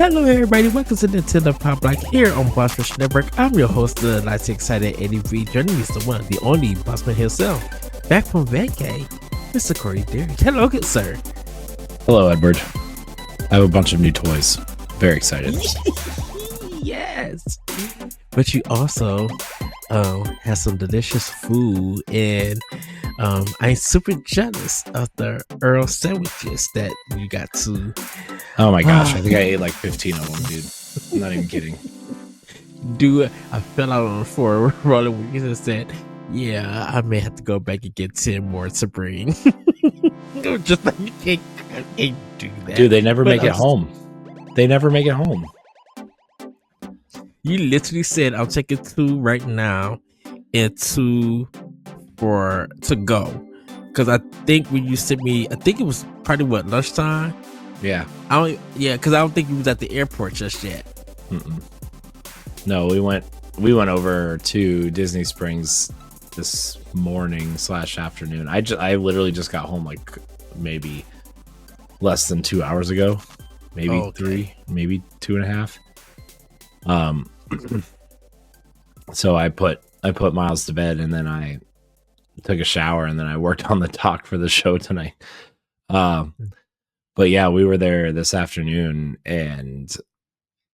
Hello, everybody. Welcome to Nintendo Pow Block here on Bossman Network. I'm your host, the nice, excited Eddie V. Joining me is the one, the only Bossman himself. Back from VIII, Mr. Corey Dirrig. Hello, good sir. Hello, Edward. I have a bunch of new toys. Very excited. Yes. But you also have some delicious food, and I'm super jealous of the Earl sandwiches that you got to. Oh my gosh, I think I ate like 15 of them, dude. I'm not even kidding. Dude, I fell out on the floor rolling with and said, yeah, I may have to go back and get 10 more to bring. Just like you can't do that. Dude, they never make it home. They never make it home. You literally said, I'll take it 2 right now and 2 to go. Because I think when you sent me, I think it was probably lunchtime? Yeah. Because I don't think he was at the airport just yet. Mm-mm. No, we went over to Disney Springs this morning / afternoon. I literally just got home like maybe less than 2 hours ago, maybe 3, maybe 2.5. So I put Miles to bed, and then I took a shower, and then I worked on the talk for the show tonight. But yeah, we were there this afternoon, and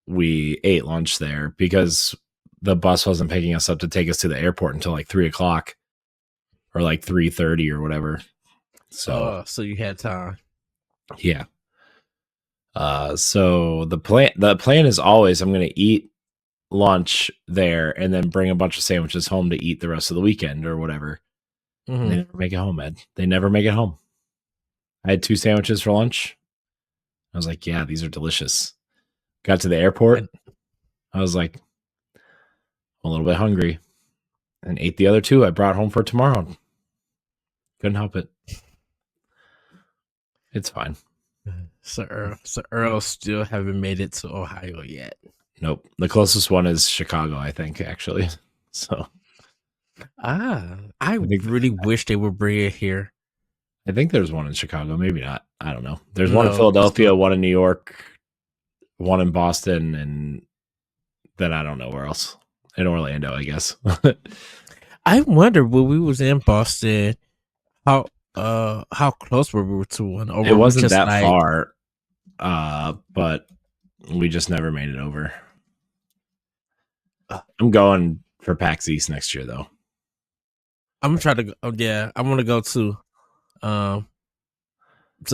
we ate lunch there because the bus wasn't picking us up to take us to the airport until like 3 o'clock or like 3:30 or whatever. So you had time. Yeah. So the plan is always I'm going to eat lunch there and then bring a bunch of sandwiches home to eat the rest of the weekend or whatever. Mm-hmm. They never make it home, Ed. They never make it home. I had 2 sandwiches for lunch. I was like, yeah, these are delicious. Got to the airport. I was like, I'm a little bit hungry, and ate the other 2 I brought home for tomorrow. Couldn't help it. It's fine. So Earl still haven't made it to Ohio yet. Nope. The closest one is Chicago, I think, actually. So. I really wish they would bring it here. I think there's one in Chicago. Maybe not. I don't know. There's one in Philadelphia, one in New York, one in Boston, and then I don't know where else. In Orlando, I guess. I wonder when we was in Boston, how close were we to one? Or it wasn't that far, but we just never made it over. I'm going for PAX East next year, though. I'm gonna try to go. Oh, yeah, I want to go too. So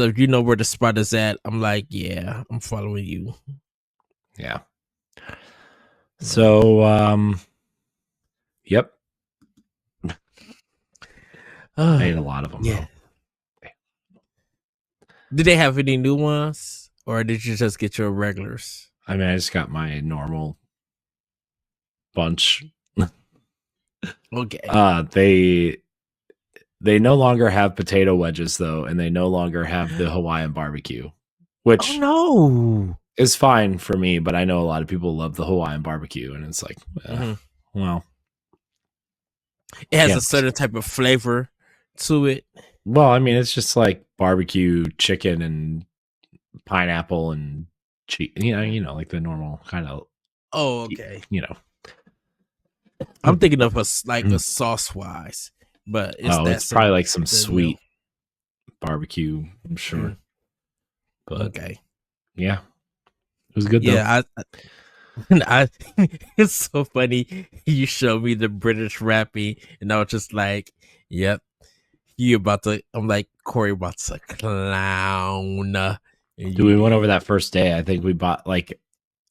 if you know where the spot is at, I'm like, yeah, I'm following you. Yeah. So, yep. I ate a lot of them. Yeah. Though. Did they have any new ones, or did you just get your regulars? I mean, I just got my normal bunch. Okay. They no longer have potato wedges though, and they no longer have the Hawaiian barbecue, which is fine for me. But I know a lot of people love the Hawaiian barbecue, and it's like, well, it has a certain type of flavor to it. Well, I mean, it's just like barbecue chicken and pineapple and cheese. You know, like the normal kind of. Oh, okay. You know. I'm thinking of a sauce wise, but it's probably like some sweet barbecue, I'm sure. But okay, yeah, it was good though. Yeah, it's so funny. You showed me the British wrapping, and I was just like, "Yep, I'm like, Corey about to clown." Dude, we went over that first day. I think we bought like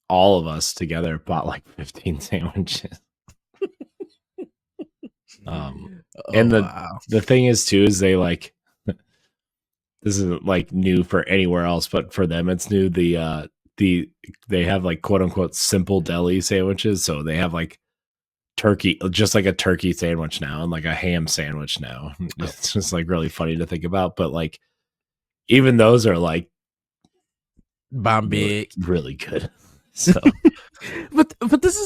all of us together bought like 15 sandwiches. And the thing is too is they like this isn't like new for anywhere else, but for them it's new. They have like quote unquote simple deli sandwiches, so they have like turkey, just like a turkey sandwich now, and like a ham sandwich now. It's just like really funny to think about, but like even those are like bomb big, really good. So but this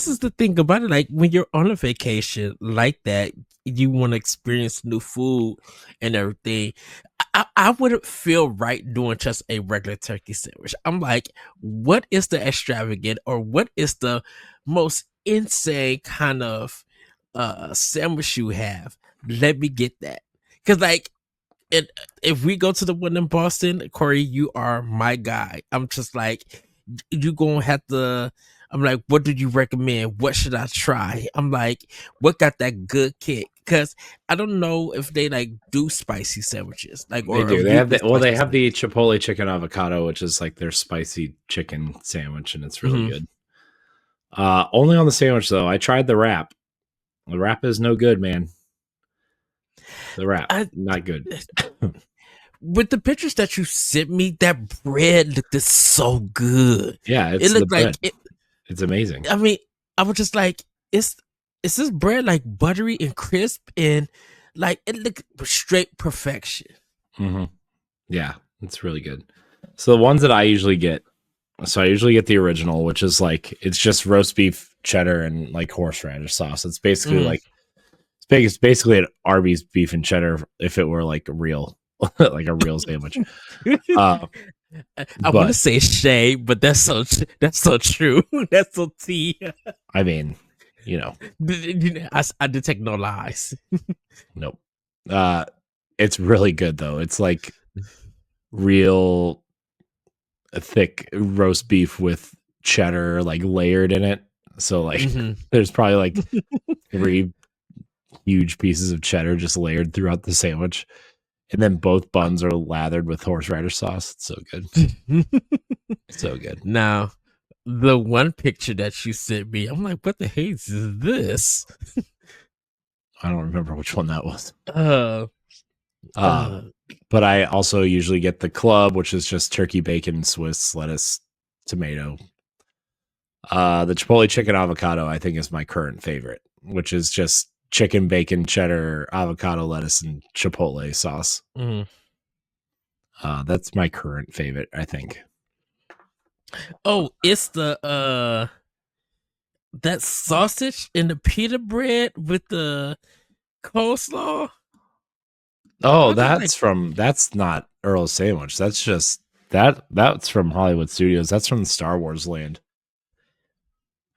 is the thing about it. Like when you're on a vacation like that, you want to experience new food and everything. I wouldn't feel right doing just a regular turkey sandwich. I'm like, what is the extravagant or what is the most insane kind of sandwich you have? Let me get that. Cause like if we go to the one in Boston, Corey, you are my guy. I'm just like, you gonna have to. I'm like, what do you recommend? What should I try? I'm like, what got that good kick? Because I don't know if they like do spicy sandwiches, like They or do. They have weekly they spicy have the sandwiches. Chipotle chicken avocado, which is like their spicy chicken sandwich, and it's really Mhm. good. Only on the sandwich though. I tried the wrap. The wrap is no good, man. The wrap, I, not good. with the pictures that you sent me, that bread looked so good. Yeah, It it's the looked like bread. It's amazing. I mean, I was just like, is this bread like buttery and crisp and like it looked straight perfection. Mm-hmm. Yeah, it's really good. So the ones that I usually get, I usually get the original, which is like it's just roast beef, cheddar, and like horseradish sauce. It's basically Mm. like it's basically an Arby's beef and cheddar if it were like real, like a real sandwich. I want to But say shade, but that's so true. That's so tea. I mean, you know, I detect no lies. nope. It's really good though. It's like real thick roast beef with cheddar like layered in it. So like there's probably like 3 huge pieces of cheddar just layered throughout the sandwich. And then both buns are lathered with horseradish sauce. It's so good. So good. Now, the one picture that you sent me, I'm like, what the hell is this? I don't remember which one that was. Uh, But I also usually get the club, which is just turkey, bacon, Swiss, lettuce, tomato. The Chipotle chicken avocado, I think, is my current favorite, which is just chicken, bacon, cheddar, avocado, lettuce, and Chipotle sauce. mhm. That's my current favorite, I think. Oh, it's the that sausage and the pita bread with the coleslaw. Oh, I just like that's not Earl's Sandwich. That's from Hollywood Studios. That's from Star Wars Land.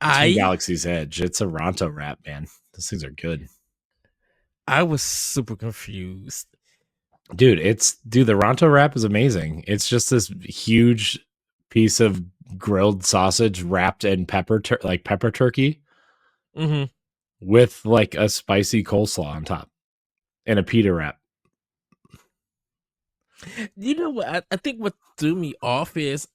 It's from I Galaxy's Edge. It's a Ronto wrap, man. Those things are good. I was super confused. Dude, the Ronto wrap is amazing. It's just this huge piece of grilled sausage wrapped in pepper turkey Hmm. with like a spicy coleslaw on top and a pita wrap. You know what? I think what threw me off is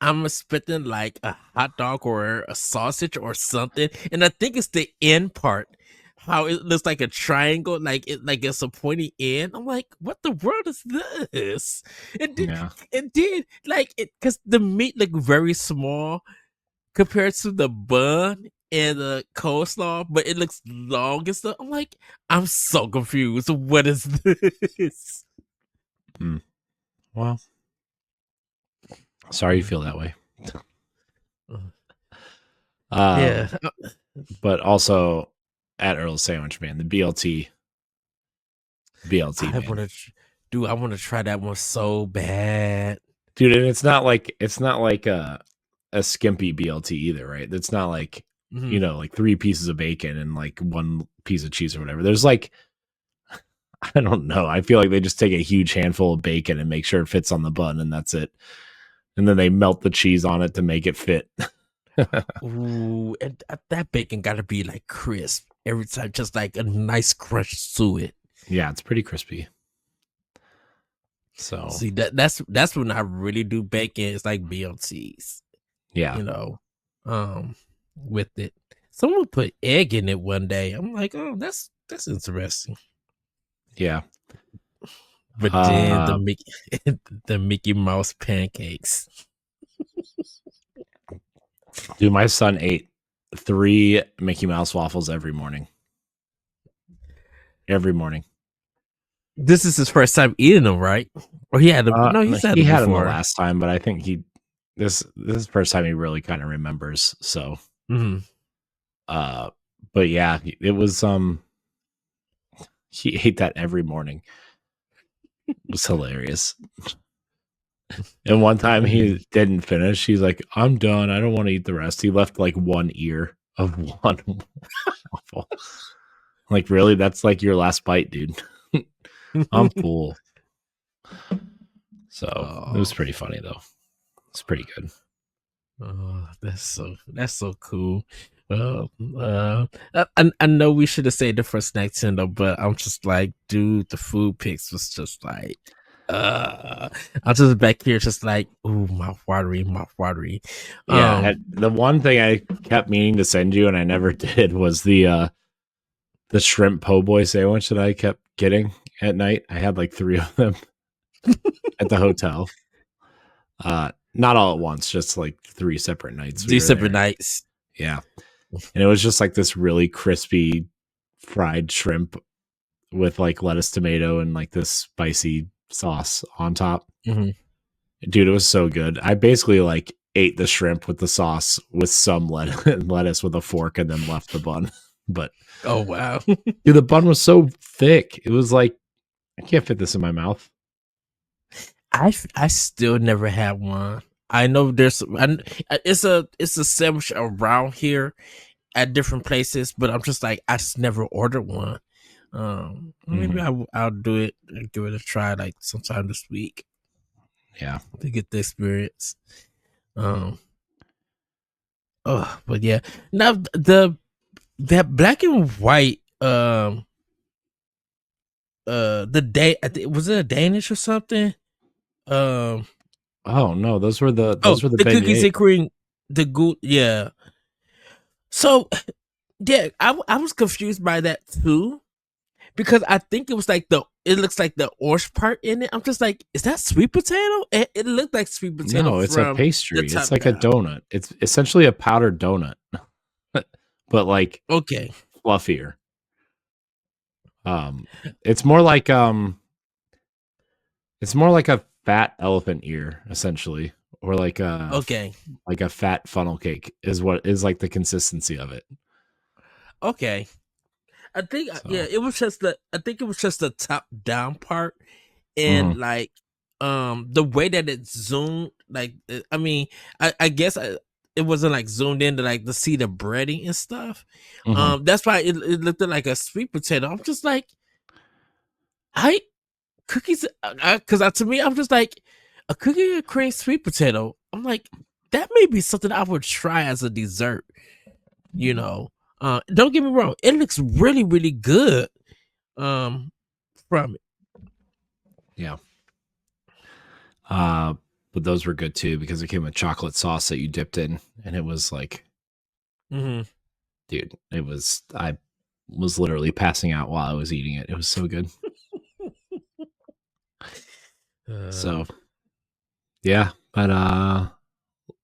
I'm expecting like a hot dog or a sausage or something, and I think it's the end part. How it looks like a triangle, like it's a pointy end. I'm like, what the world is this? Yeah. It did like it because the meat looked very small compared to the bun and the coleslaw, but it looks long and stuff. I'm like, I'm so confused. What is this? Well, sorry you feel that way. Yeah, But also at Earl's Sandwich, man, the BLT, I man. want to, dude. I want to try that one so bad, Dude, and it's not like a skimpy BLT either, right? It's not like Mhm. like 3 pieces of bacon and like 1 piece of cheese or whatever. There's like I don't know. I feel like they just take a huge handful of bacon and make sure it fits on the bun, and that's it. And then they melt the cheese on it to make it fit. Ooh, and that bacon got to be like crisp every time, just like a nice crunch to it. Yeah, it's pretty crispy. So See that's when I really do bacon. It's like BLTs, yeah, you know, with it. Someone put egg in it one day. I'm like, oh, that's interesting. yeah. But then the Mickey, the Mickey Mouse pancakes. Dude, my son ate 3 Mickey Mouse waffles every morning. Every morning. This is his first time eating them, right? Or he had them. No, He had had them them the before. last time, but I think this is the first time he really kind of remembers. So, Mm-hmm. But yeah, it was he ate that every morning. It was hilarious. And one time he didn't finish. He's like, I'm done. I don't want to eat the rest. He left like one ear of one waffle. Like, really? That's like your last bite, dude. I'm full. So it was pretty funny though. It's pretty good. Oh, that's so cool. I know we should have saved the first Nintendo, but I'm just like, dude, the food pics was just like, I'm just back here, just like, ooh, mouth watery. Yeah, the one thing I kept meaning to send you and I never did was the shrimp po' boy sandwich that I kept getting at night. I had like 3 of them at the hotel. Not all at once, just like 3 separate nights. 3 separate nights. Yeah. And it was just like this really crispy fried shrimp with like lettuce, tomato, and like this spicy sauce on top. Mm-hmm. Dude, it was so good. I basically like ate the shrimp with the sauce with some lettuce with a fork and then left the bun. But oh wow. Dude, the bun was so thick. It was like, I can't fit this in my mouth. I still never had one. I know it's a sandwich around here at different places, but I'm just like, I just never ordered one. Maybe I'll do it and give it a try like sometime this week. Yeah, to get the experience. But yeah, now that black and white the day was it a Danish or something? Oh no, those were the cookies and cream, the good, yeah. So yeah, I was confused by that too, because I think it was like it looks like the orange part in it. I'm just like, is that sweet potato? It looked like sweet potato. No, it's a pastry. It's like a donut. It's essentially a powdered donut, but like fluffier. It's more like a fat elephant ear, essentially, or like a like a fat funnel cake is what is like the consistency of it. Okay, I think it was just the top down part, and like the way that it zoomed, like I mean, I guess it wasn't like zoomed in to see the breading and stuff. That's why it looked like a sweet potato. I'm just like, cookies, because to me, I'm just like, a cookie and cream sweet potato. I'm like, that may be something I would try as a dessert. Don't get me wrong, it looks really, really good. From it. Yeah. But those were good too because it came with chocolate sauce that you dipped in, and it was like, dude, I was literally passing out while I was eating it. It was so good. So, yeah, but a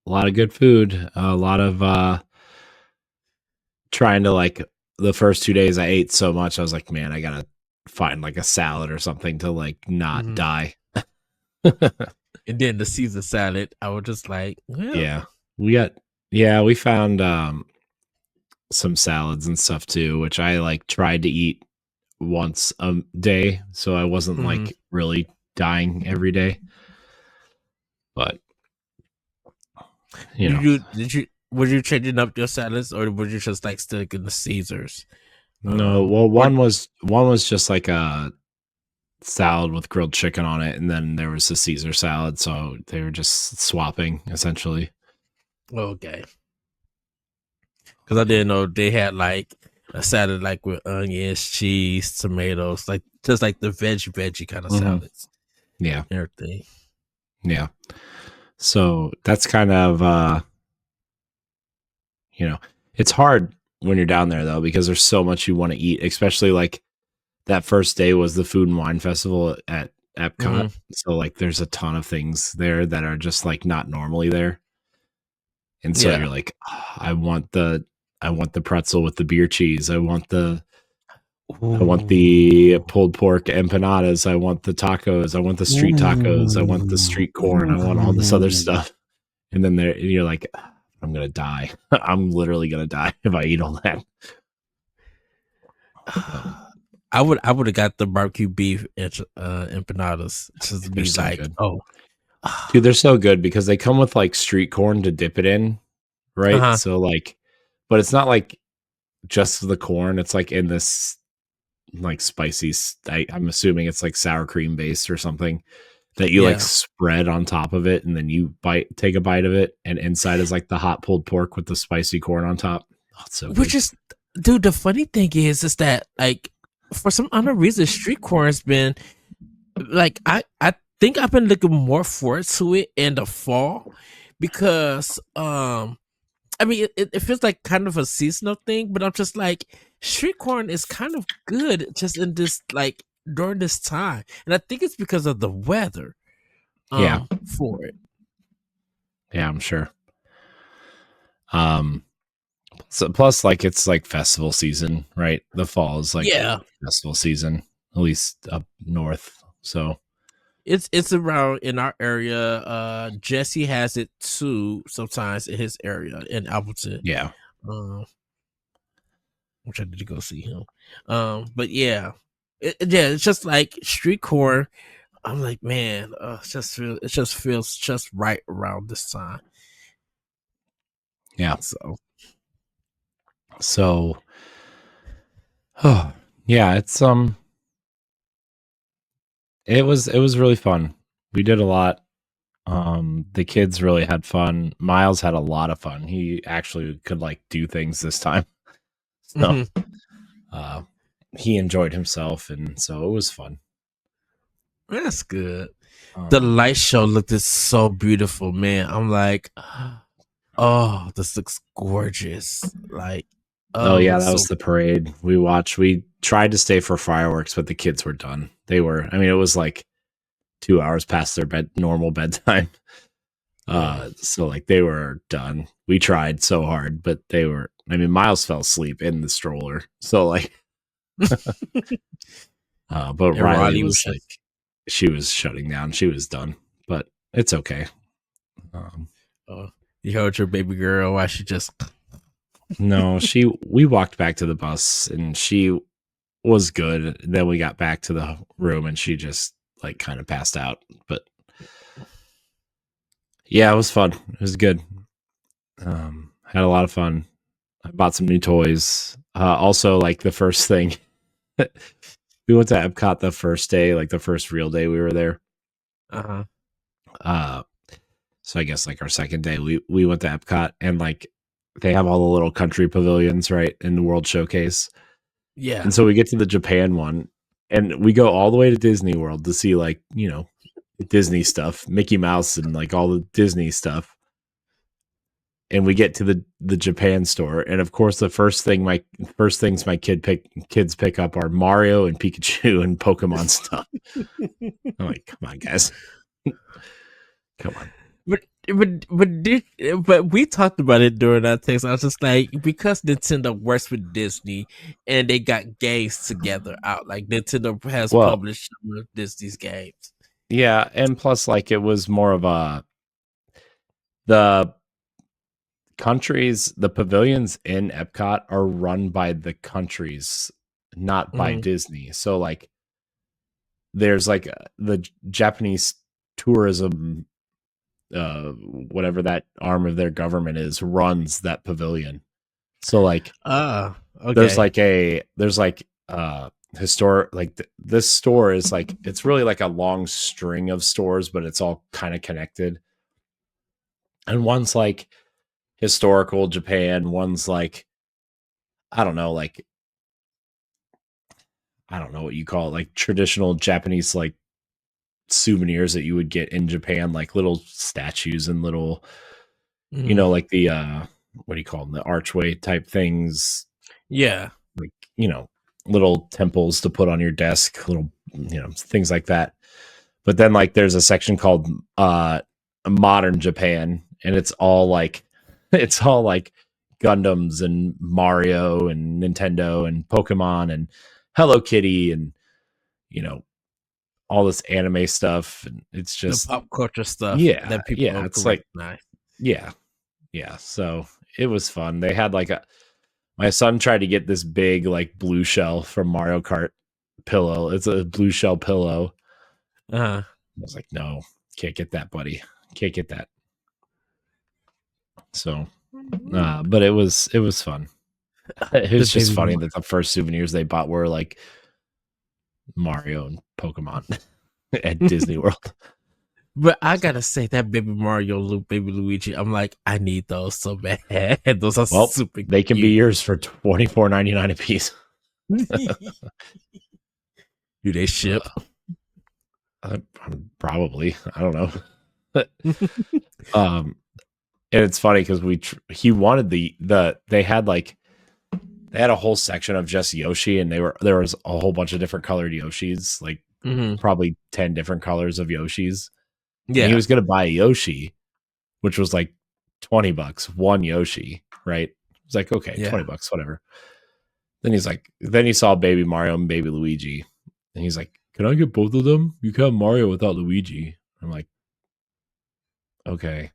lot of good food, a lot of trying to like the first 2 days I ate so much, I was like, man, I gotta find like a salad or something to like not die. And then the Caesar salad, I was just like, well. we found some salads and stuff too, which I like tried to eat once a day, so I wasn't like really dying every day. But were you changing up your salads, or were you just like sticking the Caesars? No, well, one was just like a salad with grilled chicken on it, and then there was the Caesar salad, so they were just swapping essentially. Okay, because I didn't know they had like a salad like with onions, cheese, tomatoes, like just like the veggie kind of salads. Yeah, everything. Yeah, so that's kind of it's hard when you're down there though, because there's so much you want to eat, especially like that first day was the Food and Wine Festival at Epcot. So like there's a ton of things there that are just like not normally there. And so you're like, I want the pretzel with the beer cheese. I want the pulled pork empanadas. I want the tacos. I want the street tacos. I want the street corn. I want all this other stuff. And then you're like, I'm going to die. I'm literally going to die if I eat all that. I would have got the barbecue beef empanadas just to They're be so like, good. oh, Dude, they're so good because they come with like street corn to dip it in, right? uh-huh. So like, but it's not like just the corn. It's like in this like spicy. I'm assuming it's like sour cream based or something that you like Yeah. spread on top of it, and then you take a bite of it, and inside is like the hot pulled pork with the spicy corn on top. Oh, it's so Which good. is, dude, the funny thing is that like for some unknown reason, street corn has been like I think I've been looking more forward to it in the fall because I mean it feels like kind of a seasonal thing, but I'm just like street corn is kind of good just in this like during this time, and I think it's because of the weather Yeah, for it. yeah, I'm sure. Um, so plus like it's like festival season, right? The fall is like Yeah, festival season, at least up north. So it's around in our area. Jesse has it too sometimes in his area in Appleton. yeah, Um, which I need to go see him. But yeah, yeah, it's just like street corn. I'm like, man, it just feels just right around this time. yeah. So So, oh yeah, it was really fun. We did a lot. The kids really had fun. Miles had a lot of fun. He actually could like do things this time. So, mhm. uh, he enjoyed himself, and so it was fun. That's good. The Um, light show looked so beautiful, man. I'm like, oh, this looks gorgeous. Like, oh oh, it yeah, looks that so. was the parade we watched. We tried to stay for fireworks, but the kids were done. They were. I mean, it was like 2 hours past their normal bedtime. Yeah. So like they were done. We tried so hard, but they were. I mean, Miles fell asleep in the stroller. So like, but And Riley Riley was was just, like, she was shutting down. She was done, but it's okay. Um, oh, you heard your baby girl. Why she just, no, we walked back to the bus and she was good. Then we got back to the room and she just like kind of passed out. But yeah, it was fun. It was good. Had a lot of fun. I bought some new toys. Also, like the first thing, we went to Epcot the first day, like the first real day we were there. uh-huh. Uh, so I guess like our second day, we went to Epcot and like they have all the little country pavilions right in the World Showcase, Yeah. and so we get to the Japan one, and we go all the way to Disney World to see like Disney stuff, Mickey Mouse, and like all the Disney stuff. And we get to the Japan store, and of course, the first things my kids pick up are Mario and Pikachu and Pokemon stuff. I'm like, come on, guys, come on. But we talked about it during that text. I was just like, because Nintendo works with Disney and they got games together out, like Nintendo has Well, published some of Disney's games. yeah, and plus, like, it was more of the the pavilions in Epcot are run by the countries, not by Mhm. Disney. So, like, there's like the Japanese tourism, whatever that arm of their government is, runs that pavilion. So, like, Ah, there's okay. like historic, like this store is like, it's really like a long string of stores, but it's all kind of connected. And one's like historical Japan, one's like, I don't know, like, I don't know what you call it, like traditional Japanese like souvenirs that you would get in Japan, like little statues and little, Mhm. like the what do you call them, the archway type things, Yeah. like little temples to put on your desk, little things like that. But then like there's a section called modern Japan, and it's all like it's all like Gundams and Mario and Nintendo and Pokemon and Hello Kitty and you know all this anime stuff, and it's The just pop culture stuff yeah, that people yeah, can it's like recognize. yeah, yeah. So it was fun. They had like my son tried to get this big like blue shell from Mario Kart, pillow. It's a blue shell pillow. Uh-huh. I was like, no, can't get that, buddy. Can't get that. So, but it was fun. It was just funny that the first souvenirs they bought were like Mario and Pokemon at Disney World. But I gotta say that Baby Mario, Baby Luigi, I'm like, I need those so bad. Those are super. They can be yours for $24.99 a piece. Do they ship? Probably. I don't know. And it's funny because he wanted they had a whole section of just Yoshi, and there was a whole bunch of different colored Yoshis, like probably 10 different colors of Yoshis. Yeah, and he was gonna buy a Yoshi, which was like $20, one Yoshi, right? It's like, okay, $20, whatever. Then he saw Baby Mario and Baby Luigi, and he's like, can I get both of them? You can have Mario without Luigi. I'm like, okay.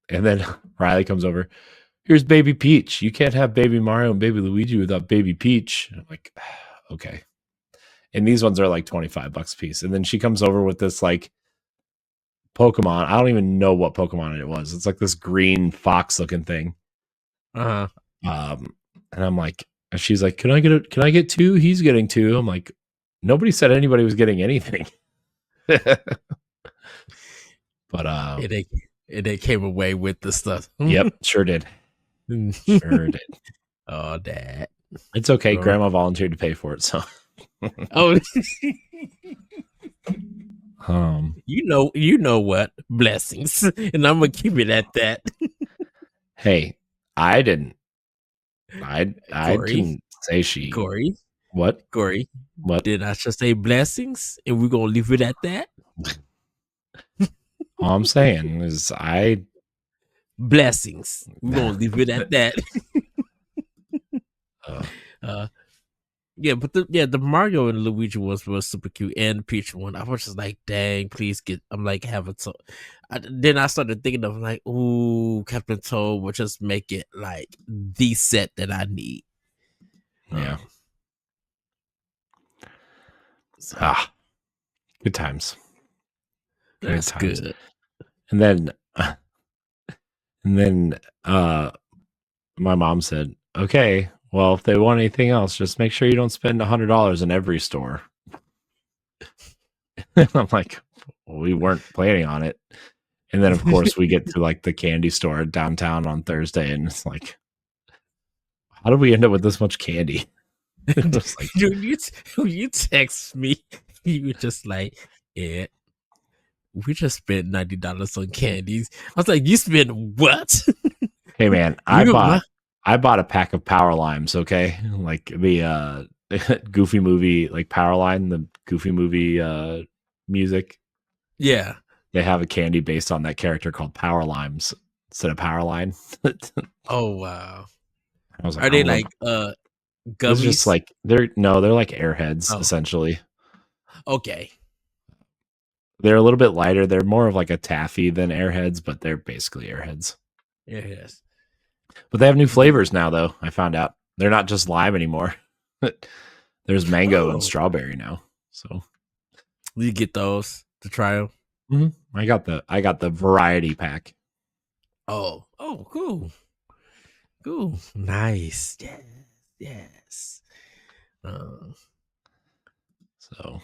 And then Riley comes over. Here's Baby Peach. You can't have Baby Mario and Baby Luigi without Baby Peach. I'm like, okay. And these ones are like $25 a piece. And then she comes over with this like Pokemon. I don't even know what Pokemon it was. It's like this green fox looking thing. And I'm like, she's like, can I get two? He's getting two. I'm like, nobody said anybody was getting anything. But they came away with the stuff. Yep, sure did. Sure did. Oh, Dad. It's okay. Grandma volunteered to pay for it, so. Oh. You know what? Blessings. And I'm gonna keep it at that. Hey, I didn't say she. Corey. What? Corey. What? Did I just say blessings? And we're gonna leave it at that? All I'm saying is blessings. We're gonna leave it at that. But the Mario and Luigi was super cute, and the Peach one. I was just like, dang, please get. I'm like, have a Toad. Then I started thinking of like, ooh, Captain Toad will just make it like the set that I need. Yeah. Good times. That's good. And then my mom said, okay, well, if they want anything else, just make sure you don't spend $100 in every store. I'm like, well, we weren't planning on it. And then, of course, we get to like the candy store downtown on Thursday, and it's like, how did we end up with this much candy? Just like, dude, you text me, you were just like, yeah, we just spent $90 on candies. I was like, you spent what? Hey man, I bought a pack of Power Limes, okay? Like the Goofy movie, like Power Line, the Goofy movie music. Yeah. They have a candy based on that character called Power Limes instead of Power Line. Oh wow. I was like, are they like gummies? It's just like they're like Airheads, essentially. Okay. They're a little bit lighter. They're more of like a taffy than Airheads, but they're basically Airheads. Yes. But they have new flavors now, though. I found out they're not just lime anymore. There's mango and strawberry now. So you get those to try them. Mm-hmm. I got the variety pack. Oh, cool, nice, yes. So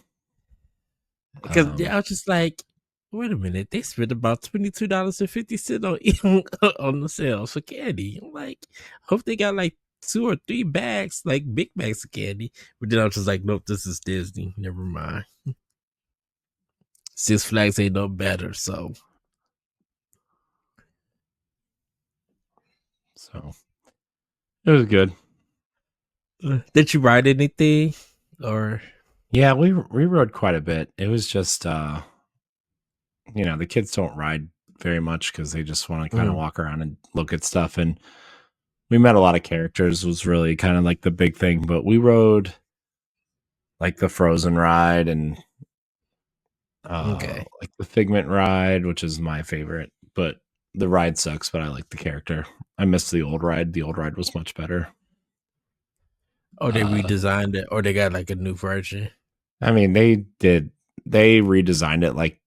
because I was just like, wait a minute, they spent about $22.50 on the sales for candy. I'm like, I hope they got like 2 or 3 bags, like big bags of candy. But then I was just like, nope, this is Disney. Never mind. Six Flags ain't no better, so it was good. Did you ride anything? Or yeah, we rode quite a bit. It was just the kids don't ride very much because they just want to kind of walk around and look at stuff. And we met a lot of characters, was really kind of like the big thing. But we rode like the Frozen ride and like the Figment ride, which is my favorite. But the ride sucks, but I like the character. I miss the old ride. The old ride was much better. Oh, they redesigned it, or they got like a new version. I mean, they redesigned it like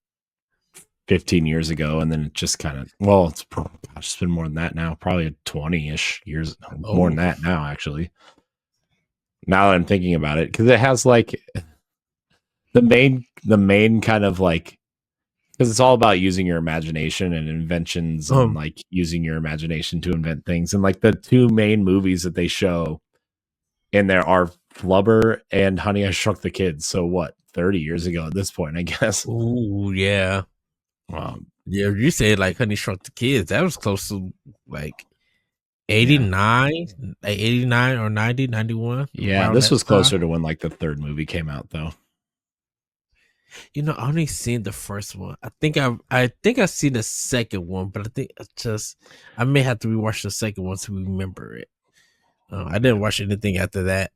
15 years ago, and then it just kind of, well, it's been more than that now, probably 20-ish years, more than that now, actually. Now that I'm thinking about it, because it has like the main kind of like, because it's all about using your imagination and inventions and like using your imagination to invent things. And like the two main movies that they show in there are Flubber and Honey, I Shrunk the Kids. So what, 30 years ago at this point, I guess. Oh, yeah. Yeah, you said like Honey Shrunk the Kids. That was close to like 89, like 89 or 90, 91. Yeah, this was closer to when like the third movie came out, though. You know, I only seen the first one. I think I've seen the second one, but I think I may have to rewatch the second one to remember it. I didn't watch anything after that.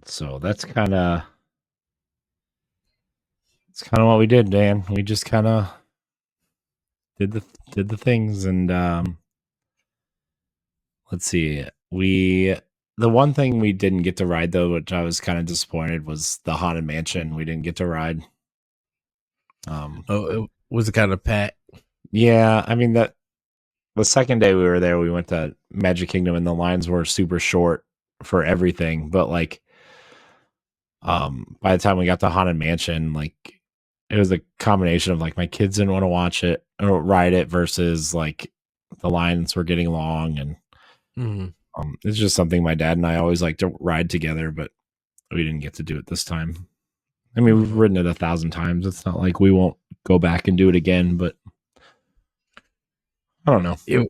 So that's kind of what we did, Dan. We just kind of did the things, and let's see. The one thing we didn't get to ride, though, which I was kind of disappointed, was the Haunted Mansion. We didn't get to ride. It was kind of packed. Yeah, I mean that the second day we were there, we went to Magic Kingdom, and the lines were super short for everything. But like, by the time we got to Haunted Mansion, like it was a combination of like my kids didn't want to watch it or ride it versus like the lines were getting long, and it's just something my dad and I always like to ride together, but we didn't get to do it this time. I mean, we've ridden it 1,000 times. It's not like we won't go back and do it again, but I don't know. It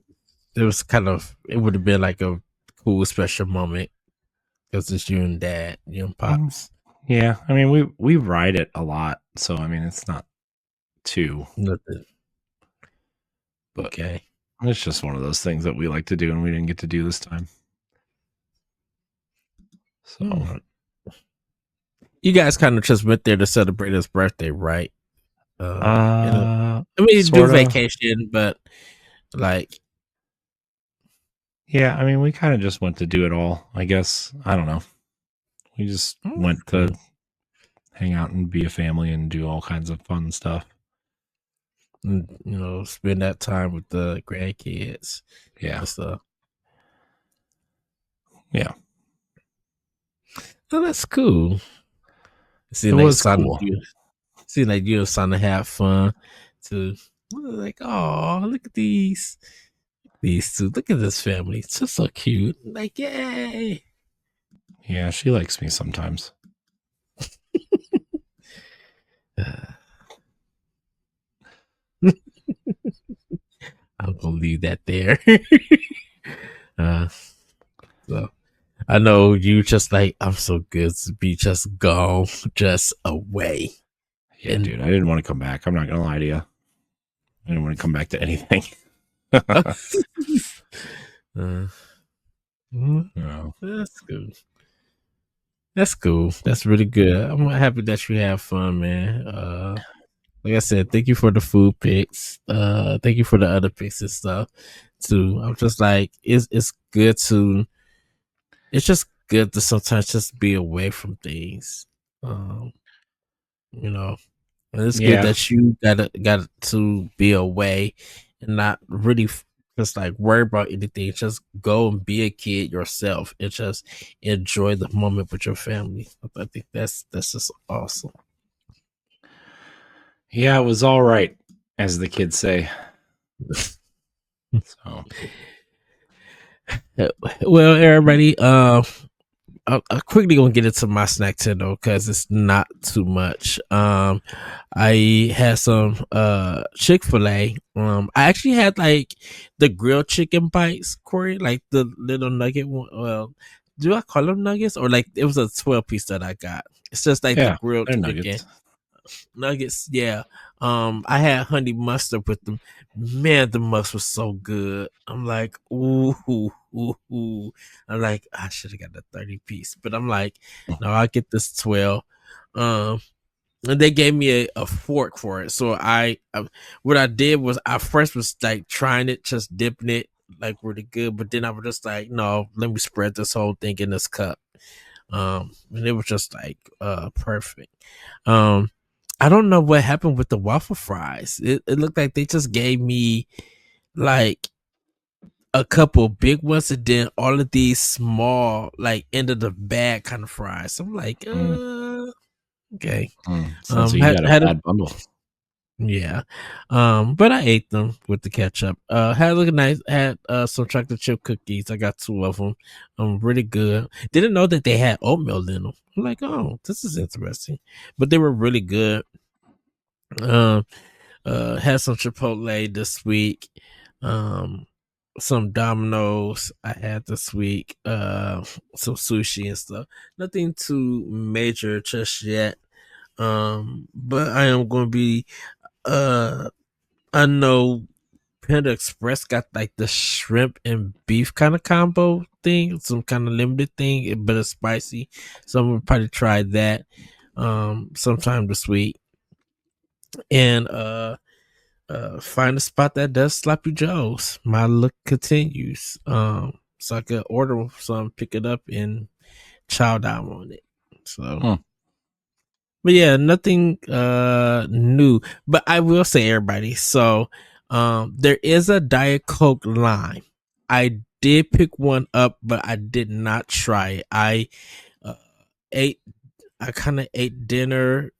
was kind of, it would have been like a cool special moment because it's you and Dad, you and Pops. Yeah, I mean, we ride it a lot, so I mean, it's not too nothing. But okay, it's just one of those things that we like to do, and we didn't get to do this time. So, you guys kind of just went there to celebrate his birthday, right? I mean, do vacation, but like, yeah, I mean, we kind of just went to do it all, I guess. I don't know. We just went to hang out and be a family and do all kinds of fun stuff. And, you know, spend that time with the grandkids. Yeah. And stuff. Yeah. Oh, that's cool. It was cool. See, like you and Son have fun too. Like, oh, look at these two. Look at this family. It's just so cute. Like, yay. Yeah, she likes me sometimes. I'm gonna leave that there. So I know you just like, I'm so good to be just gone, just away. Yeah, dude, I didn't want to come back. I'm not gonna lie to you. I didn't want to come back to anything. No. That's good. That's cool. That's really good. I'm happy that you have fun, man. Like I said, thank you for the food picks. Thank you for the other picks and stuff too. I'm just like, it's good to. It's just good to sometimes just be away from things. You know, and it's good that you got to be away and not really just like worry about anything. Just go and be a kid yourself and just enjoy the moment with your family. I think that's just awesome. Yeah, it was all right, as the kids say. So, well, everybody, I'm quickly gonna get into my snack though, because it's not too much. I had some Chick-fil-A. I actually had like the grilled chicken bites, Corey, like the little nugget one. Well, do I call them nuggets, or like it was a 12-piece that I got? It's just like the grilled chicken nuggets. Yeah. I had honey mustard with them. Man, the mustard was so good. I'm like, ooh. I'm like, I should have got the 30-piece, but I'm like, no, I'll get this 12. And they gave me a fork for it. So I what I did was I first was like trying it, just dipping it like really good, but then I was just like, no, let me spread this whole thing in this cup. And it was just like perfect. I don't know what happened with the waffle fries. It looked like they just gave me like a couple big ones and then all of these small, like end of the bag kind of fries. I'm like, okay. Sounds like you got a Had a bad bundle. yeah. But I ate them with the ketchup. Had a look nice. Had some chocolate chip cookies. I got 2 of them. Really good. Didn't know that they had oatmeal in them. I'm like, oh, this is interesting. But they were really good. Um, had some Chipotle this week. Some Domino's I had this week. Some sushi and stuff. Nothing too major just yet. But I am going to be. I know Panda Express got like the shrimp and beef kind of combo thing, some kind of limited thing, but it's spicy. So I'm gonna probably try that sometime this week. And find a spot that does sloppy joes. My look continues. So I could order some, pick it up and chow down on it. So but yeah, nothing new. But I will say everybody, so there is a Diet Coke line. I did pick one up, but I did not try it. Uh, ate I kind of ate dinner,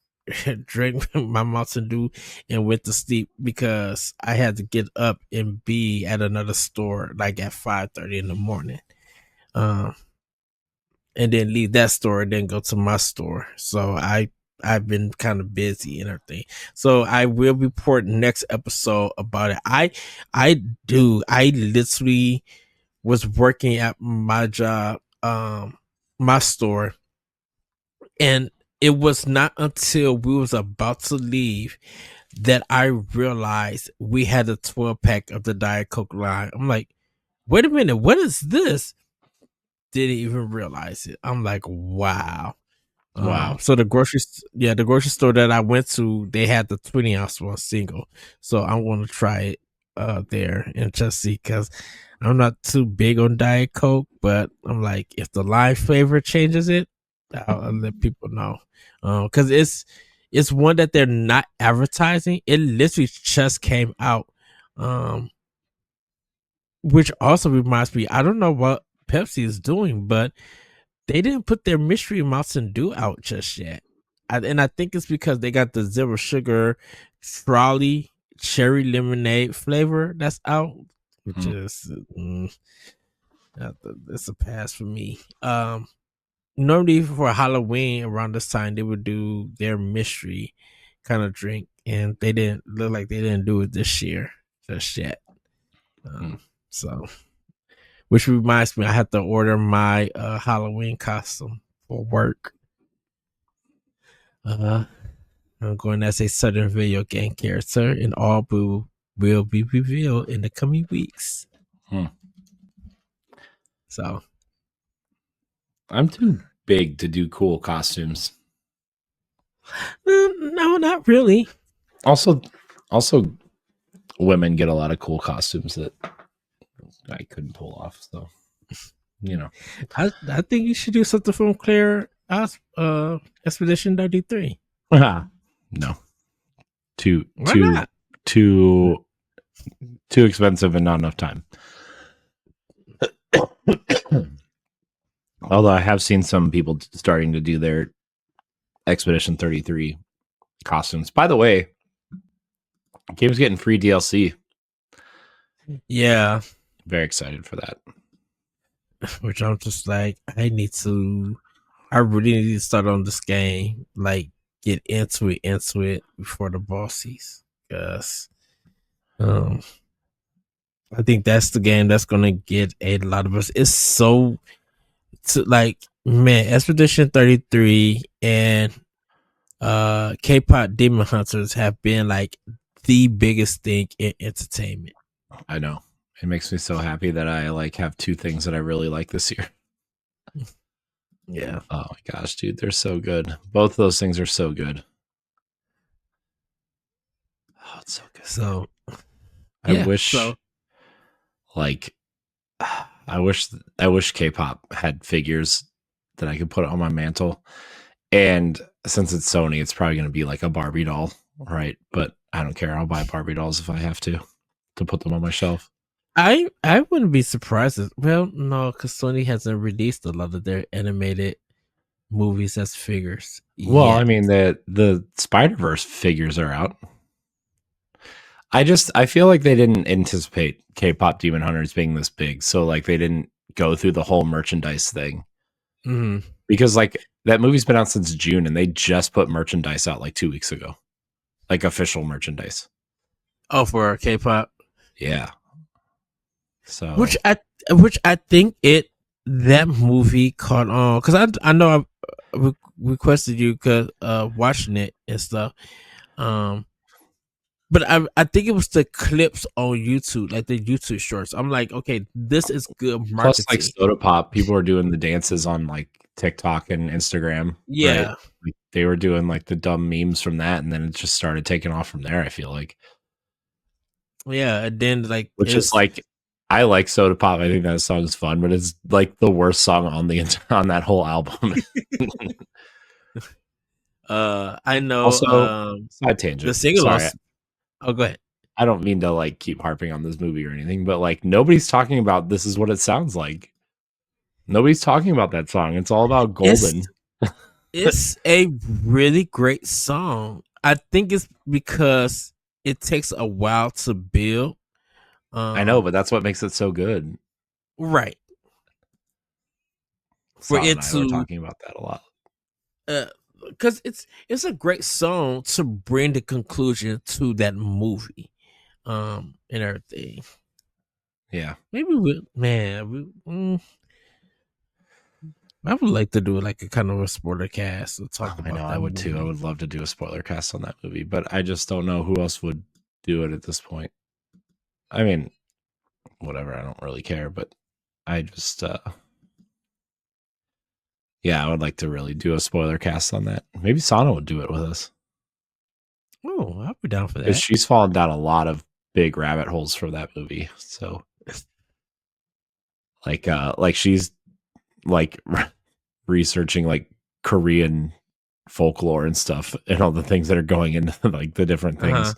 drank my Mountain Dew, and went to sleep because I had to get up and be at another store like at 5:30 in the morning. Um, and then leave that store and then go to my store. So I've been kind of busy and everything. So I will report next episode about it. I literally was working at my job, my store, and it was not until we was about to leave that I realized we had a 12-pack of the Diet Coke line. I'm like, wait a minute, what is this? Didn't even realize it. I'm like, wow. Wow. So the grocery store that I went to, they had the 20-ounce one single. So I'm going to try it there and just see, because I'm not too big on Diet Coke, but I'm like, if the line flavor changes it, I'll let people know. Because it's one that they're not advertising. It literally just came out. Which also reminds me, I don't know what Pepsi is doing, but they didn't put their mystery Mountain Dew out just yet. And I think it's because they got the zero sugar trolley cherry lemonade flavor that's out, which is it's a pass for me. Normally for Halloween around this time they would do their mystery kind of drink, and they didn't look like they didn't do it this year just yet. So, which reminds me, I have to order my Halloween costume for work. I'm going as a Southern video game character, and all boo will be revealed in the coming weeks. So, I'm too big to do cool costumes. No, not really. Also, women get a lot of cool costumes that I couldn't pull off. So, you know, I think you should do something from Claire Expedition 33. No, too expensive and not enough time. Although I have seen some people starting to do their Expedition 33 costumes. By the way, game's getting free DLC. Yeah, very excited for that. Which I'm just like, I really need to start on this game, like get into it before the bosses, because I think that's the game that's gonna get a lot of us. It's so like, man, Expedition 33 and K-pop Demon Hunters have been like the biggest thing in entertainment. I know. It makes me so happy that I like have 2 things that I really like this year. Yeah. Oh my gosh, dude, they're so good. Both of those things are so good. Oh, it's so good. So I wish I wish K-pop had figures that I could put on my mantle. And since it's Sony, it's probably going to be like a Barbie doll, right? But I don't care. I'll buy Barbie dolls if I have to put them on my shelf. I wouldn't be surprised. Well, no, because Sony hasn't released a lot of their animated movies as figures. Well, yet. I mean the Spider-Verse figures are out. I feel like they didn't anticipate K-pop Demon Hunters being this big, so like they didn't go through the whole merchandise thing. Mm-hmm. Because like that movie's been out since June, and they just put merchandise out like 2 weeks ago, like official merchandise. Oh, for K-pop, yeah. So which I think that movie caught on because I know I requested you because watching it and stuff. But I think it was the clips on YouTube, like the YouTube shorts. I'm like, okay, this is good marketing. Plus, like Soda Pop, people were doing the dances on like TikTok and Instagram. Yeah, right? Like, they were doing like the dumb memes from that, and then it just started taking off from there. I feel like, yeah, and then like, which is like, I like Soda Pop. I think that song is fun, but it's like the worst song on that whole album. I know. Also, side tangent. The sing-along. Oh, go ahead. I don't mean to like keep harping on this movie or anything, but like nobody's talking about This Is What It Sounds Like. Nobody's talking about that song. It's all about Golden. It's a really great song. I think it's because it takes a while to build. I know, but that's what makes it so good. Right. For it to, we're talking about that a lot. Because it's a great song to bring the conclusion to that movie, and everything. Yeah, maybe I would like to do like a kind of a spoiler cast to talk about. I know, I would too. I would love to do a spoiler cast on that movie, but I just don't know who else would do it at this point. I mean, whatever. I don't really care, but I just, yeah, I would like to really do a spoiler cast on that. Maybe Sana would do it with us. Oh, I'll be down for that. She's fallen down a lot of big rabbit holes for that movie. So, like she's like researching like Korean folklore and stuff, and all the things that are going into like the different things.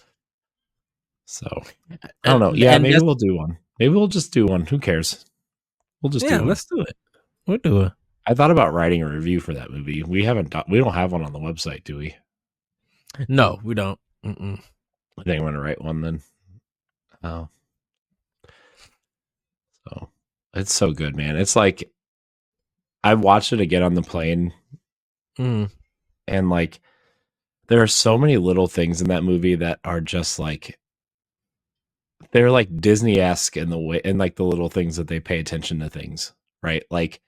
So, I don't know. Yeah, maybe we'll do one. Maybe we'll just do one. Who cares? We'll just do one. Let's do it. We'll do it. I thought about writing a review for that movie. We don't have one on the website, do we? No, we don't. I think I'm going to write one then. Oh. So, it's so good, man. It's like, I watched it again on the plane. And like, there are so many little things in that movie that are just like, they're like Disney-esque in the way, and like the little things that they pay attention to things, right? Like,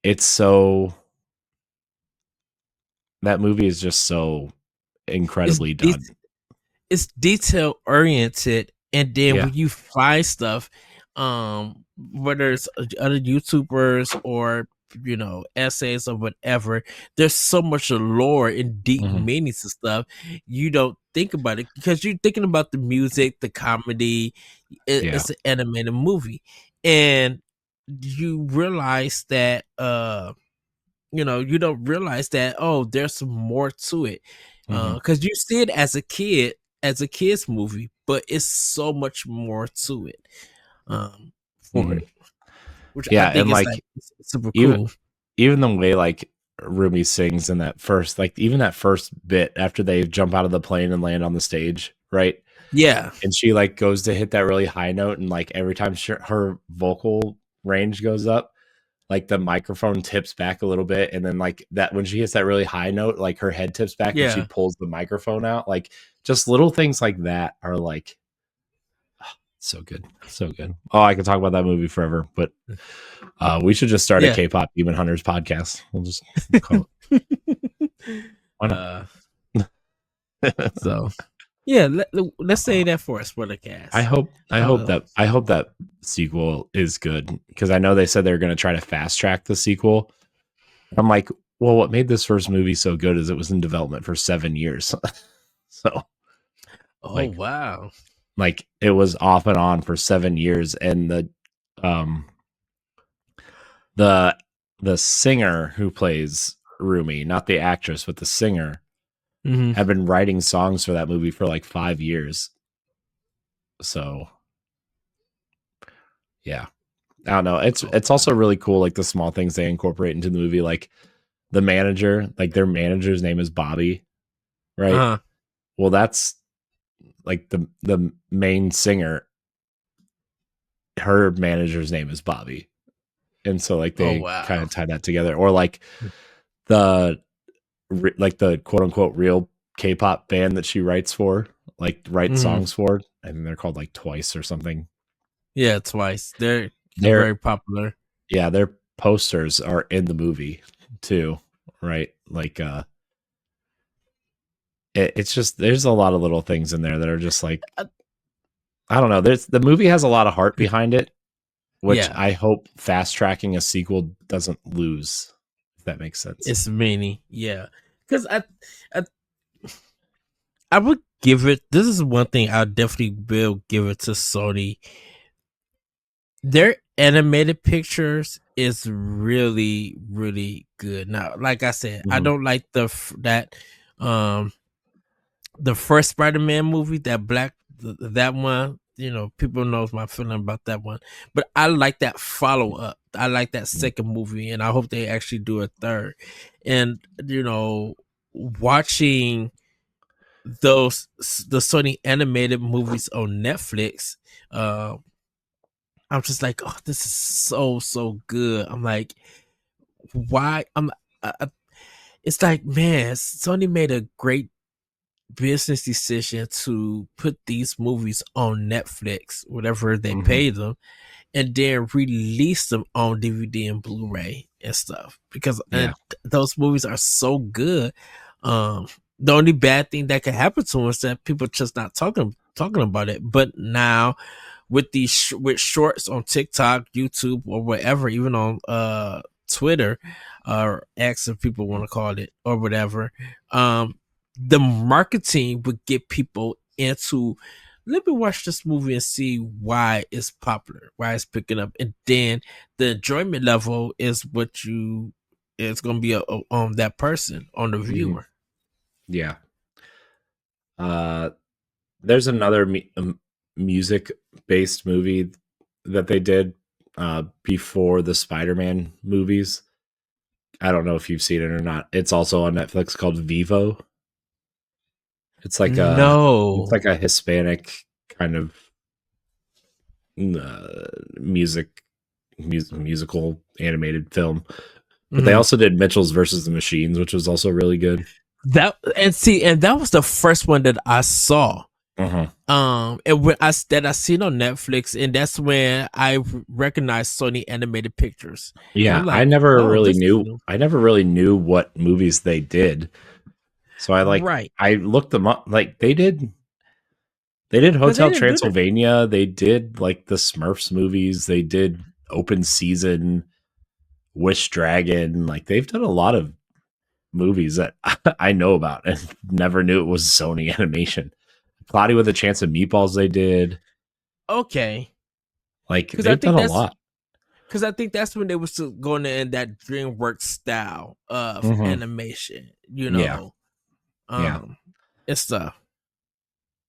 it's so, that movie is just so incredibly done. It's detail oriented, and then when you find stuff, whether it's other YouTubers or essays or whatever, there's so much lore and deep meanings and stuff. You don't think about it because you're thinking about the music, the comedy. It's an animated movie, and you realize that you don't realize that there's some more to it because you see it as a kid's movie, but it's so much more to it for it, which I think is like super cool. Even the way like Rumi sings in that first, like even that first bit after they jump out of the plane and land on the stage, right? Yeah, and she like goes to hit that really high note, and like every time her vocal range goes up, like the microphone tips back a little bit, and then like that when she hits that really high note, like her head tips back and she pulls the microphone out. Like just little things like that are like so good. Oh, I could talk about that movie forever, but we should just start a K-pop Demon Hunters podcast. We'll just call it. Why not? So yeah, let's say that for a spoiler cast. I hope that sequel is good, because I know they said they're going to try to fast track the sequel. I'm like, well, what made this first movie so good is it was in development for 7 years. So, wow, like it was off and on for 7 years, and the the singer who plays Rumi, not the actress, but the singer, Mm-hmm. have been writing songs for that movie for like 5 years. So, yeah, I don't know. It's also really cool, like the small things they incorporate into the movie, like the manager, like their manager's name is Bobby, right? Uh-huh. Well, that's like the main singer. Her manager's name is Bobby, and so like Oh they kind wow. of tie that together. Or like the quote unquote real K-pop band that she writes for, like writes Mm-hmm. songs for. I think they're called like Twice or something. Yeah, Twice. They're They're very popular. yeah, their posters are in the movie too, right? Like it's just there's a lot of little things in there that are just like Uh, I don't know. There's the movie has a lot of heart behind it, which Yeah, I hope fast tracking a sequel doesn't lose. If that makes sense. it's many. Yeah, because I I would give it. This is one thing I definitely will give it to Sony. Their animated pictures is really really good. Now, like I said, I Mhm. don't like um the first Spider-Man movie, that one. You know, people knows my feeling about that one, but I like that follow up. I like that second movie, and I hope they actually do a third. And you know, watching the Sony animated movies on Netflix, uh, I'm just like, oh, this is so good. I'm like, why? It's like, man, Sony made a great business decision to put these movies on Netflix, whatever they Mhm. pay them, and then release them on DVD and Blu-ray and stuff. Because Yeah. those movies are so good. The only bad thing that could happen to them is that people just not talking about it. But now with with shorts on TikTok, YouTube, or whatever, even on Twitter or X, if people want to call it, or whatever, the marketing would get people into, let me watch this movie and see why it's popular, why it's picking up, and then the enjoyment level is what you it's going to be on that person, on the Mhm. viewer. Yeah. Uh, there's another music based movie that they did before the Spider-Man movies. I don't know if you've seen it or not. It's also on Netflix called Vivo. It's like No. a Hispanic kind of uh, music musical animated film. But they Mhm. also did Mitchell's versus the Machines, which was also really good. That was the first one that I saw. Uh-huh. And when I seen on Netflix, and that's when I recognized Sony Animated Pictures, and Yeah, I'm like, oh, this is new. I never really knew what movies they did. So Right, I looked them up. Like they did because they Hotel didn't do that. Transylvania, they did like the Smurfs movies, they did Open Season, Wish Dragon. Like they've done a lot of movies that I know about and never knew it was Sony Animation. Cloudy with a Chance of Meatballs they did. Okay, Like because I they've done think a that's lot. because I think that's when they was still going in that DreamWorks style of Mhm. animation. You Yeah. know, Yeah. and stuff.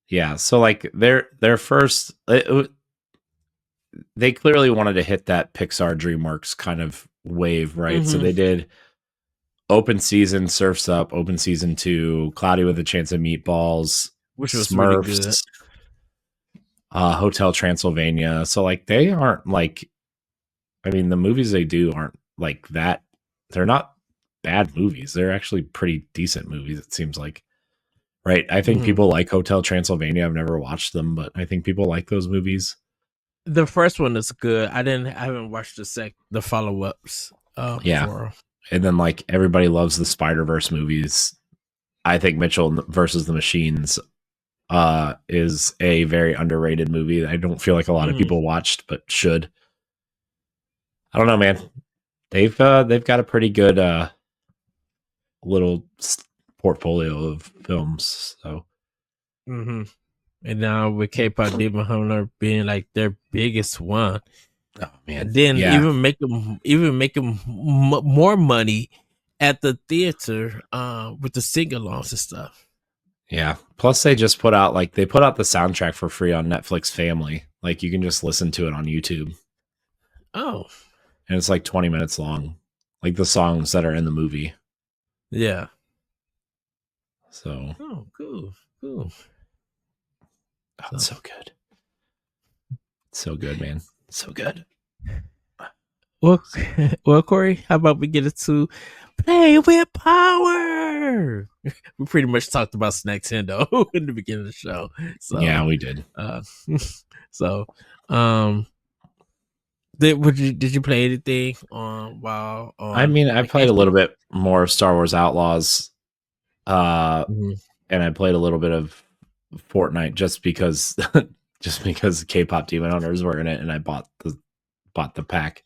Yeah. So like their first they clearly wanted to hit that Pixar DreamWorks kind of wave, right? So Hmm. they did Open Season, Surfs Up, Open Season 2, Cloudy with a Chance of Meatballs, Which was really good. Smurfs, Hotel Transylvania. So like they aren't like I mean the movies they do aren't like that. They're not bad movies. They're actually pretty decent movies, it seems like. Right. I think Hmm. people like Hotel Transylvania. I've never watched them, but I think people like those movies. The first one is good. I haven't watched the follow ups. Yeah. For And then like everybody loves the Spider-Verse movies. I think Mitchell versus the Machines is a very underrated movie. I don't feel like a lot of Mhm. people watched, but should. I don't know, man. They've got a pretty good little portfolio of films. So Mhm. And now with K-pop Demon Hunter being like their biggest one, Oh man, and then yeah. even make them more money at the theater with the sing-alongs and stuff. Yeah. Plus, they just put out the soundtrack for free on Netflix Family. Like you can just listen to it on YouTube. Oh, and it's like 20 minutes long, like the songs that are in the movie. yeah. So, oh, cool. Oh, it's so good. So good, man. So good. Well, Corey, how about we get it to play with power? We pretty much talked about Nintendo in the beginning of the show. So yeah, we did. So, did you play anything on while? I mean, I played a little bit more of Star Wars Outlaws, and I played a little bit of Fortnite just because K-pop Demon Hunters were in it, and I bought the pack.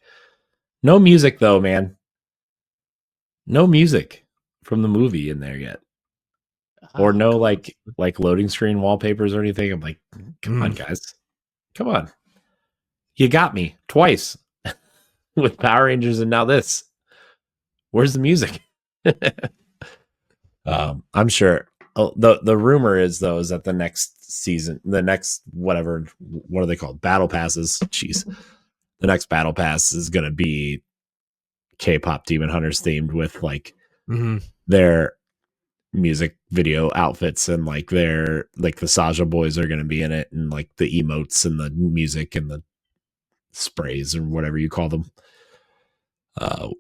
No music though, man. No music from the movie in there yet, or no like loading screen wallpapers or anything. I'm like, come on, guys, come on. You got me twice with Power Rangers and now this. Where's the music? I'm sure. The rumor is though is that the next season, the next what are they called? Battle passes. Jeez, the next battle pass is going to be K-pop Demon Hunters themed with like their music video outfits and like their the Saja boys are going to be in it and like the emotes and the music and the sprays or whatever you call them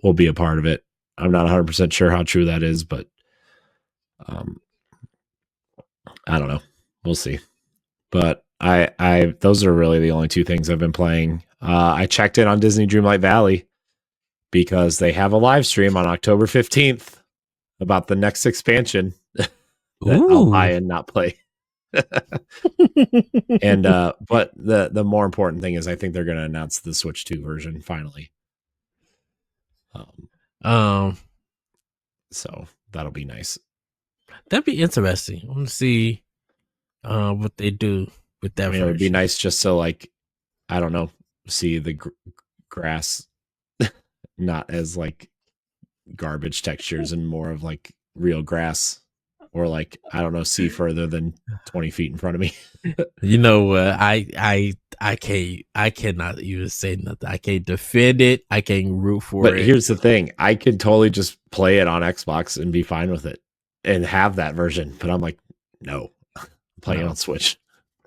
will be a part of it. I'm not 100% sure how true that is, but I don't know. We'll see. But I those are really the only two things I've been playing. I checked in on Disney Dreamlight Valley because they have a live stream on October 15th about the next expansion that I'll buy and not play. And but the more important thing is I think they're going to announce the Switch 2 version finally. So that'll be nice. That'd be interesting. I want to see what they do with that. It would be nice just to like, I don't know, see the grass not as like garbage textures and more of like real grass, or like, I don't know, see further than 20 feet in front of me. You know what? I cannot even say nothing. I can't defend it. I can't root for it. But here's the thing. I could totally just play it on Xbox and be fine with it and have that version. But I'm like, no, I'm playing it on Switch.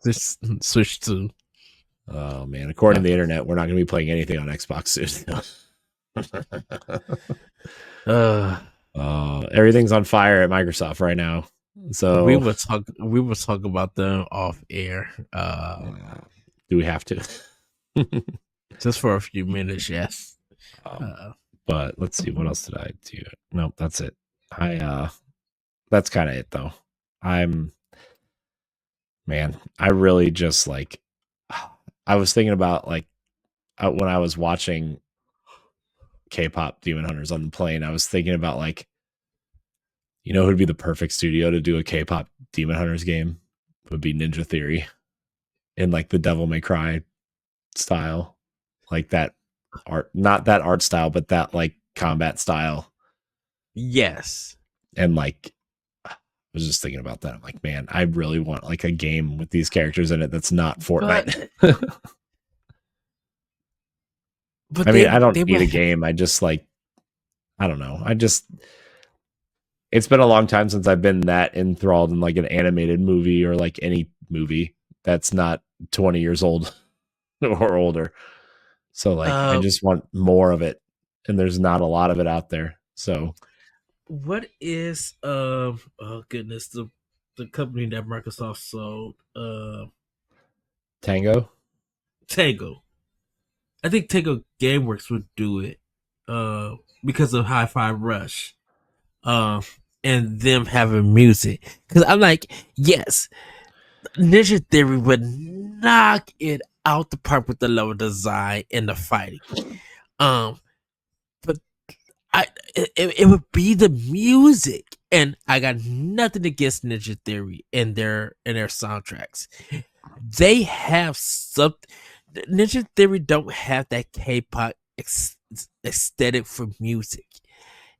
Just Switch 2. Oh man. According to the internet, we're not going to be playing anything on Xbox soon. Everything's on fire at Microsoft right now. So we will talk about them off air. Do we have to? Just for a few minutes, yes. But let's see, what else did I do? Nope, that's it. That's kind of it though. I really just like, I was thinking about like when I was watching K-pop Demon Hunters on the plane, I was thinking about like, you know who'd be the perfect studio to do a K-pop Demon Hunters game? Would be Ninja Theory in like the Devil May Cry style, like that art, not that art style, but that like combat style. Yes. And like, I was just thinking about that. I'm like, man, I really want like a game with these characters in it that's not Fortnite. But I mean, I don't need a game. I just like, I don't know. It's been a long time since I've been that enthralled in like an animated movie or like any movie that's not 20 years old or older. So like, I just want more of it, and there's not a lot of it out there. So what is oh goodness, the company that Microsoft sold? Tango. I think Tango Gameworks would do it because of Hi-Fi Rush. And them having music, because I'm like, yes, Ninja Theory would knock it out the park with the level design and the fighting. But it would be the music, and I got nothing against Ninja Theory and their soundtracks. They have something. Ninja Theory don't have that K-pop aesthetic for music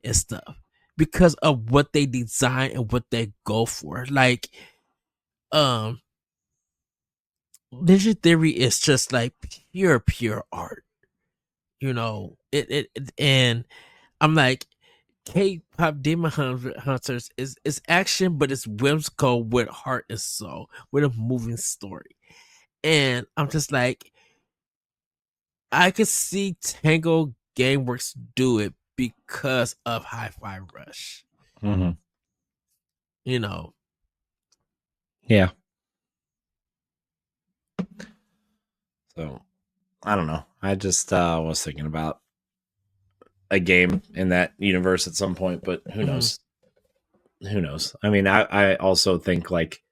and stuff because of what they design and what they go for. Like, um, Ninja Theory is just like pure art. You know, and I'm like, K-pop Demon Hunters is action, but it's whimsical with heart and soul, with a moving story. And I'm just like, I could see Tango Gameworks do it because of Hi-Fi Rush. Mm-hmm. You know. Yeah. So I don't know. I just was thinking about a game in that universe at some point, but who knows? Who knows? I mean, I also think like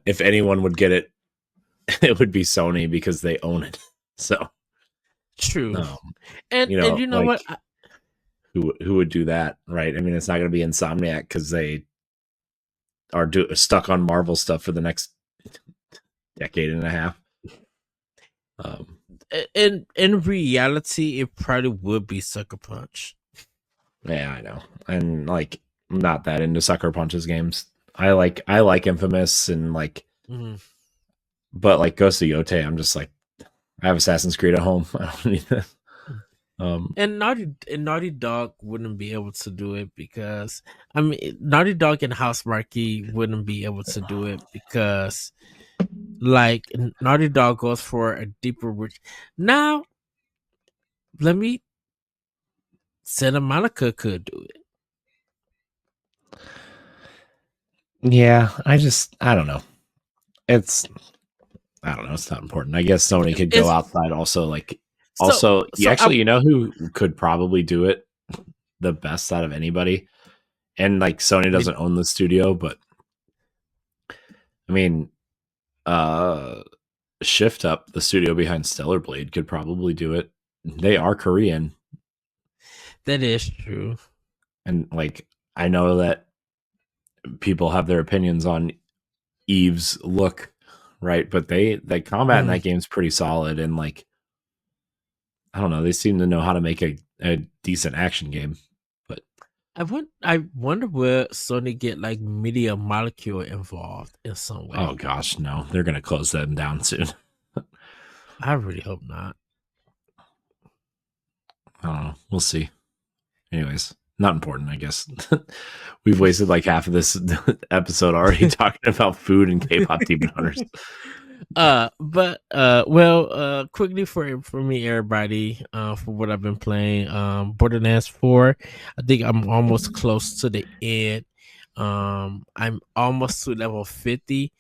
if anyone would get it, it would be Sony because they own it. So True. And you know like, what? Who would do that, right? I mean, it's not going to be Insomniac because they are stuck on Marvel stuff for the next decade and a half. In reality, it probably would be Sucker Punch. Yeah, I know, and like, I'm not that into Sucker Punch's games. I like Infamous and like, but like Ghost of Yotei, I'm just like, I have Assassin's Creed at home. I don't need this. And Naughty Dog wouldn't be able to do it because I mean Naughty Dog and House Marquee wouldn't be able to do it because like Naughty Dog goes for a deeper reach. Now, let me Santa Monica could do it. Yeah, I don't know. It's not important. I guess Sony could go outside also. Like, you know who could probably do it the best out of anybody? And like, Sony doesn't own the studio, but I mean, Shift Up, the studio behind Stellar Blade, could probably do it. They are Korean. That is true. And like, I know that people have their opinions on Eve's look, right? But the combat in that game's pretty solid, and like, I don't know, they seem to know how to make a decent action game. But I wonder where Sony get like Media Molecule involved in some way. Oh gosh, no, they're gonna close them down soon. I really hope not. I don't know. We'll see. Anyways, not important, I guess. We've wasted like half of this episode already talking about food and K-pop Demon Hunters. Quickly for me, everybody, for what I've been playing, Borderlands 4. I think I'm almost close to the end. I'm almost to level 50.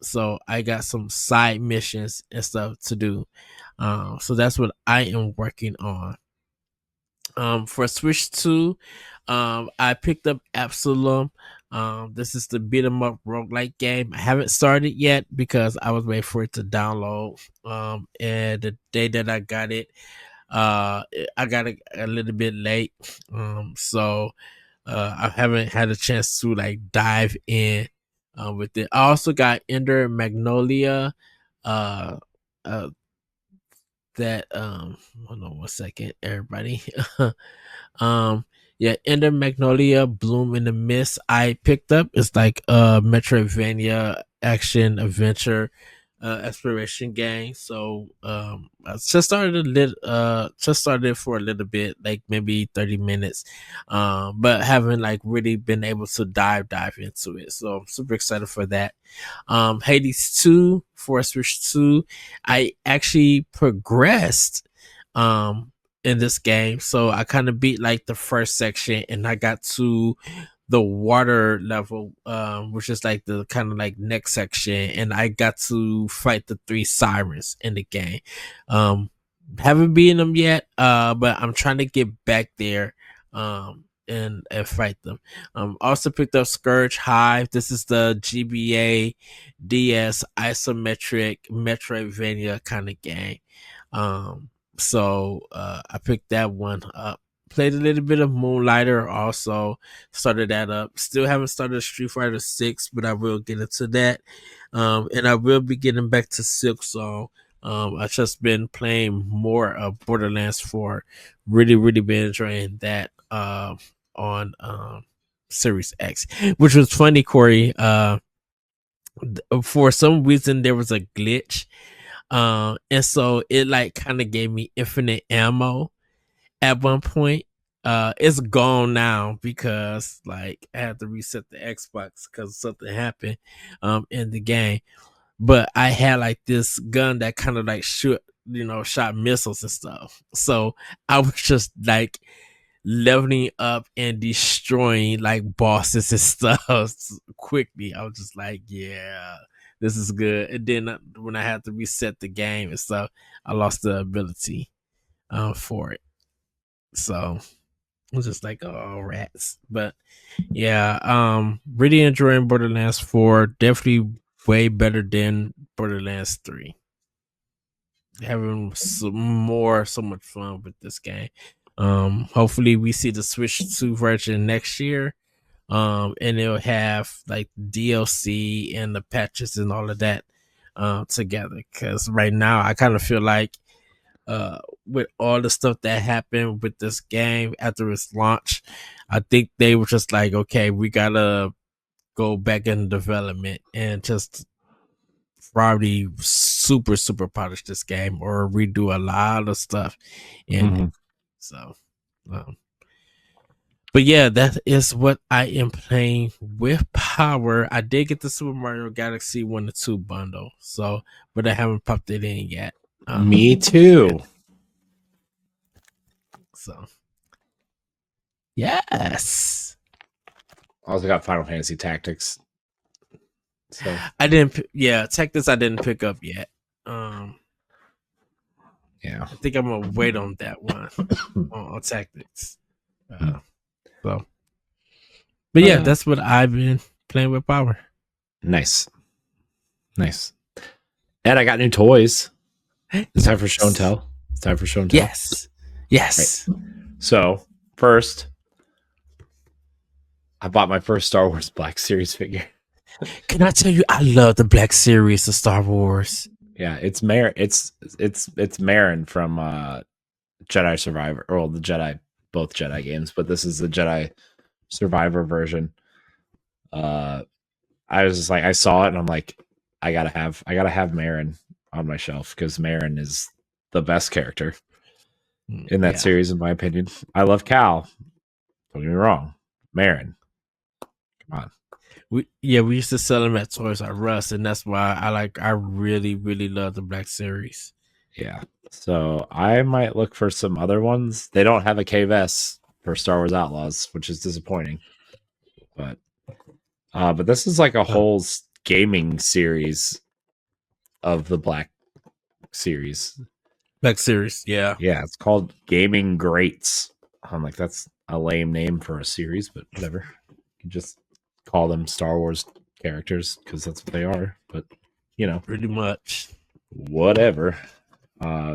So I got some side missions and stuff to do. So that's what I am working on. For Switch 2, I picked up Absalom. This is the beat 'em up roguelike game. I haven't started yet because I was waiting for it to download. And the day that I got it, I got it a little bit late. So I haven't had a chance to like dive in with it. I also got Ender Magnolia. Uh, uh, that hold on one second, everybody. Yeah, Ender Magnolia Bloom in the Mist I picked up. It's like a Metroidvania action adventure exploration game. So I just started for a little bit, like maybe 30 minutes. But haven't like really been able to dive into it. So I'm super excited for that. Hades 2 for Switch 2. I actually progressed in this game. So I kind of beat like the first section and I got to the water level, which is like the kind of like next section, and I got to fight the 3 sirens in the game. Haven't beaten them yet, but I'm trying to get back there and fight them. Also picked up Scourge Hive. This is the GBA DS isometric Metroidvania kind of game. So I picked that one up. Played a little bit of Moonlighter also. Started that up. Still haven't started Street Fighter 6, but I will get into that. And I will be getting back to Silk Song I've just been playing more of Borderlands 4. Really been enjoying that on Series X, which was funny, Corey. For some reason there was a glitch, and so it like kind of gave me infinite ammo at one point. It's gone now because like I had to reset the Xbox because something happened in the game. But I had like this gun that kind of like shot missiles and stuff. So I was just like leveling up and destroying like bosses and stuff quickly. I was just like, yeah, this is good. And then when I had to reset the game and stuff, I lost the ability for it. So I was just like, oh, rats. But yeah, really enjoying Borderlands 4. Definitely way better than Borderlands 3. Having so much fun with this game. Hopefully we see the Switch 2 version next year. And it'll have like DLC and the patches and all of that together. Cause right now I kind of feel like with all the stuff that happened with this game after its launch, I think they were just like, okay, we gotta go back in development and just probably super polish this game or redo a lot of stuff in it. So but yeah, that is what I am playing with Power. I did get the Super Mario Galaxy 1 and 2 bundle, so but I haven't popped it in yet. Me too. So yes. I also got Final Fantasy Tactics. So I didn't Tactics I didn't pick up yet. Yeah. I think I'm gonna wait on that one on Tactics. So but yeah, that's what I've been playing with Power. Nice. And I got new toys. It's time for show and tell. Yes. Right. So first, I bought my first Star Wars Black Series figure. Can I tell you, I love the Black Series of Star Wars. Yeah, it's Marin. It's Marin from Jedi Survivor, or both Jedi games, but this is the Jedi Survivor version. I was just like, I saw it and I'm like, I gotta have Marin on my shelf because Marin is the best character in that series, in my opinion. I love Cal. Don't get me wrong, Marin. Come on. We used to sell them at Toys R Us, and that's why I really love the Black Series. Yeah. So I might look for some other ones. They don't have a KVS for Star Wars Outlaws, which is disappointing. But this is like a whole gaming series of the Black Series. Black Series, yeah. Yeah, it's called Gaming Greats. I'm like, that's a lame name for a series, but whatever. You just call them Star Wars characters because that's what they are. But, you know. Pretty much. Whatever.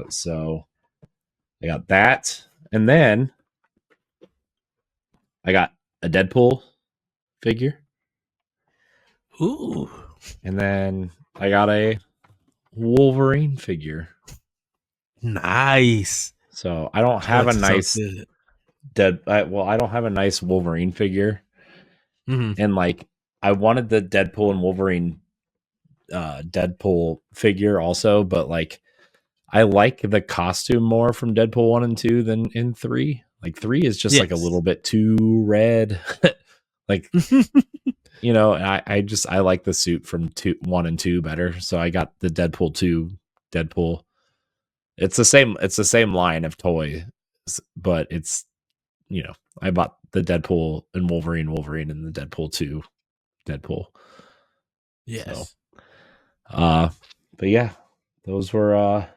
So I got that. And then I got a Deadpool figure. Ooh. And then I got a Wolverine figure. Nice. So I don't have a nice I don't have a nice Wolverine figure. Mm-hmm. And like I wanted the Deadpool and Wolverine Deadpool figure also, but like I like the costume more from Deadpool 1 and 2 than in 3. Like 3 is just like a little bit too red. Like you know, I like the suit from 1 and 2 better. So I got the Deadpool 2 Deadpool. It's the same line of toy, but it's, you know, I bought the Deadpool and Wolverine and the Deadpool 2 Deadpool. Yes. So, but yeah, those were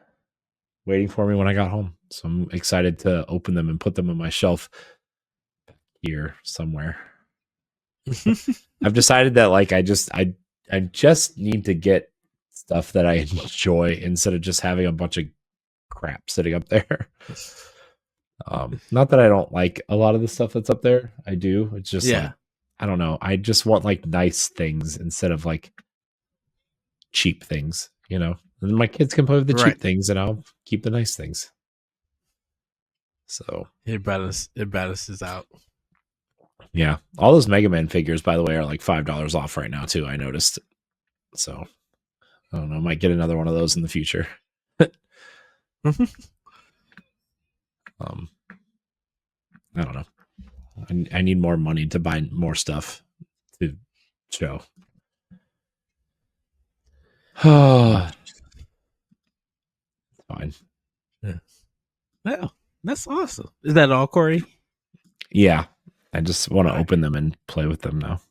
waiting for me when I got home. So I'm excited to open them and put them on my shelf here somewhere. I've decided that like I just need to get stuff that I enjoy instead of just having a bunch of crap sitting up there. Not that I don't like a lot of the stuff that's up there. I do. It's just like, I don't know. I just want like nice things instead of like cheap things, you know? And my kids can play with the Right. cheap things, and I'll keep the nice things. So it balances out. yeah, all those Mega Man figures, by the way, are like $5 off right now too. I noticed. So I don't know. Might get another one of those in the future. I don't know. I need more money to buy more stuff to show. Fine. Yeah. Well, that's awesome. Is that all, Corey? Yeah. I just want to open them and play with them now.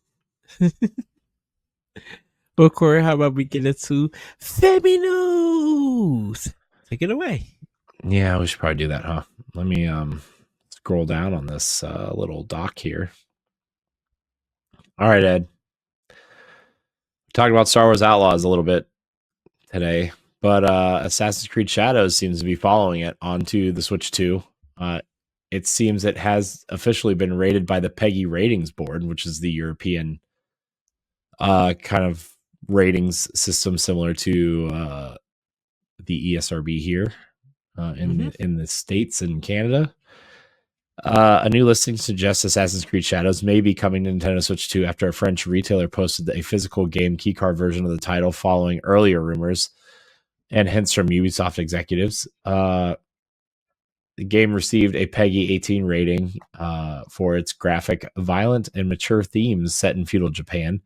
Well, Corey, how about we get into Femi News? Take it away. Yeah, we should probably do that, huh? Let me scroll down on this little doc here. All right, Ed. We talked about Star Wars Outlaws a little bit today, but Assassin's Creed Shadows seems to be following it onto the Switch 2. It seems it has officially been rated by the PEGI ratings board, which is the European kind of ratings system similar to the ESRB here in the States and Canada. A new listing suggests Assassin's Creed Shadows may be coming to Nintendo Switch 2 after a French retailer posted a physical game keycard version of the title following earlier rumors and hints from Ubisoft executives. The game received a PEGI 18 rating for its graphic, violent, and mature themes set in feudal Japan,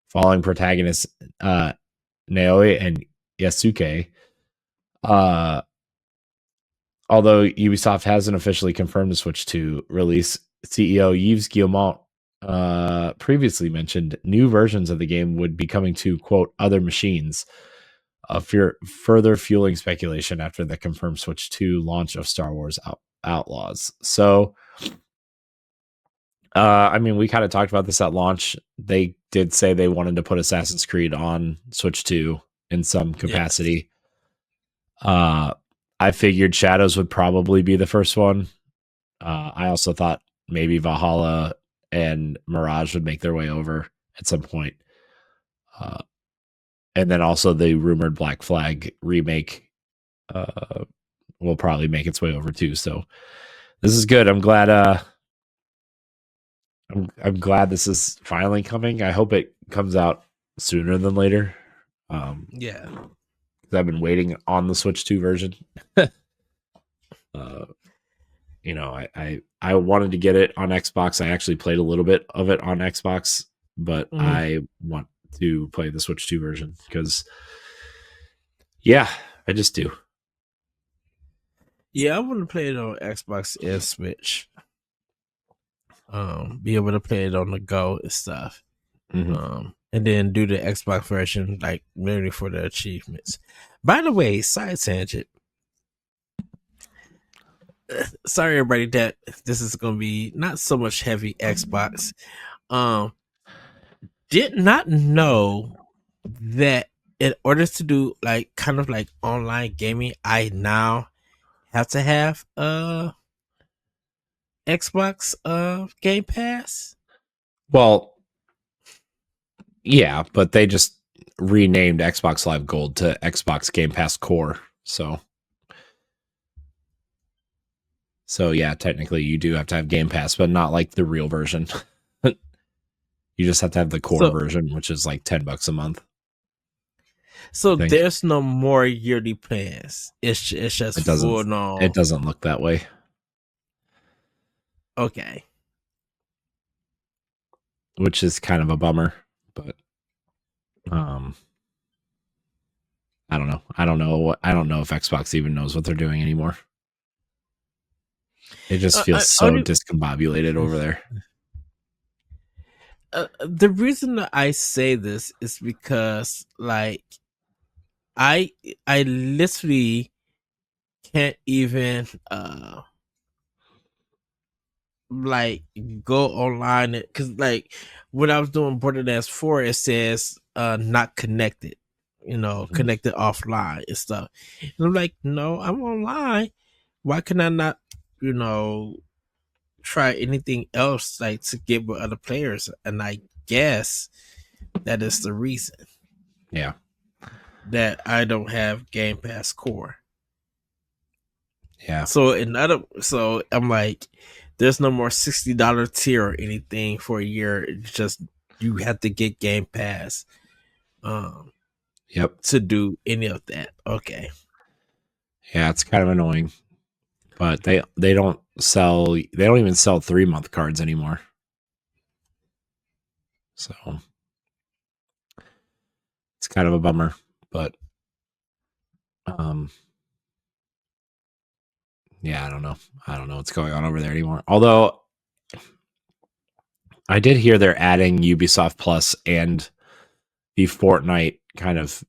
following protagonists Naoi and Yasuke. Although Ubisoft hasn't officially confirmed the Switch 2 release, CEO Yves Guillemot previously mentioned new versions of the game would be coming to, quote, other machines, further fueling speculation after the confirmed Switch 2 launch of Star Wars Outlaws. So, I mean, we kind of talked about this at launch. They did say they wanted to put Assassin's Creed on Switch 2 in some capacity. Yes. I figured Shadows would probably be the first one. I also thought maybe Valhalla and Mirage would make their way over at some point. And then also the rumored Black Flag remake will probably make its way over too. So this is good. I'm glad I'm glad this is finally coming. I hope it comes out sooner than later. Yeah. I've been waiting on the Switch 2 version. You know, I wanted to get it on Xbox. I actually played a little bit of it on Xbox, but I want to play the Switch 2 version because, yeah, I just do. Yeah, I want to play it on Xbox and Switch. Be able to play it on the go and stuff. And then do the Xbox version, like mainly for the achievements. By the way, side tangent. Sorry, everybody, that this is going to be not so much heavy Xbox. Did not know that in order to do like kind of like online gaming, I now have to have Xbox Game Pass. Well, yeah, but they just renamed Xbox Live Gold to Xbox Game Pass Core. So yeah, technically you do have to have Game Pass, but not like the real version. You just have to have the core version, which is like $10 a month. So there's no more yearly plans. It's just full on. It doesn't look that way. Okay. Which is kind of a bummer, but I don't know. I don't know if Xbox even knows what they're doing anymore. It just feels so discombobulated over there. The reason that I say this is because, like, I literally can't even like go online because, like, when I was doing Borderlands 4, it says not connected, connected offline and stuff. And I'm like, no, I'm online. Why can I not, try anything else like to get with other players? And I guess that is the reason. Yeah. that I don't have Game Pass Core. Yeah. So I'm like, there's no more $60 tier or anything for a year. It's just you have to get Game Pass Yep. to do any of that. Okay. Yeah, it's kind of annoying. But they don't even sell 3-month cards anymore. So it's kind of a bummer. But yeah, I don't know. I don't know what's going on over there anymore. Although I did hear they're adding Ubisoft Plus and the Fortnite kind of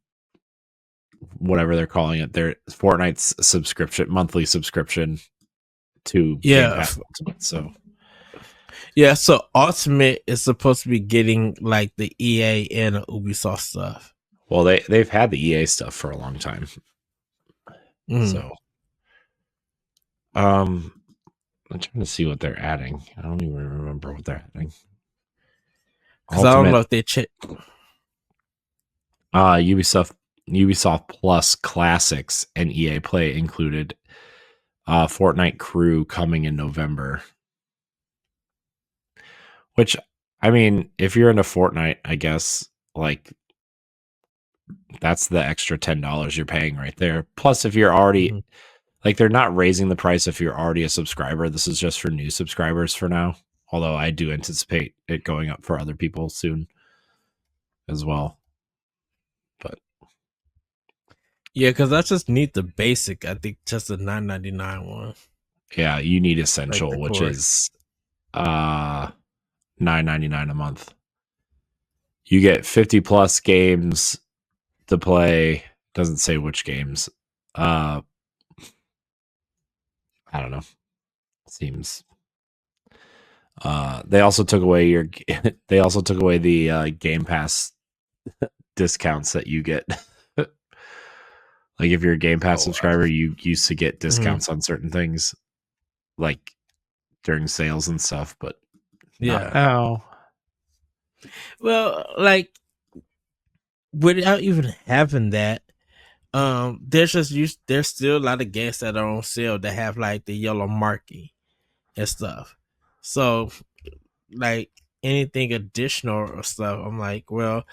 whatever they're calling it, their Fortnite's monthly subscription to Game Pass Ultimate. So Ultimate is supposed to be getting like the EA and the Ubisoft stuff. Well, they've had the EA stuff for a long time. So I'm trying to see what they're adding. I don't even remember what they're adding. Because I don't know if they Ubisoft Plus Classics and EA Play included Fortnite Crew coming in November. Which, I mean, if you're into Fortnite, I guess, like, that's the extra $10 you're paying right there. Plus, if you're already, like, they're not raising the price if you're already a subscriber. This is just for new subscribers for now. Although I do anticipate it going up for other people soon as well. But yeah, because I just need the basic. I think just the $9.99 one. Yeah, you need Essential, like which is $9.99 a month. You get 50 plus games to play. Doesn't say which games. I don't know. Seems. They also took away the Game Pass discounts that you get. Like if you're a Game Pass subscriber, you used to get discounts on certain things, like during sales and stuff, but not now. Well, like without even having that, there's still a lot of games that are on sale that have like the yellow marking and stuff. So like anything additional or stuff, I'm like, well,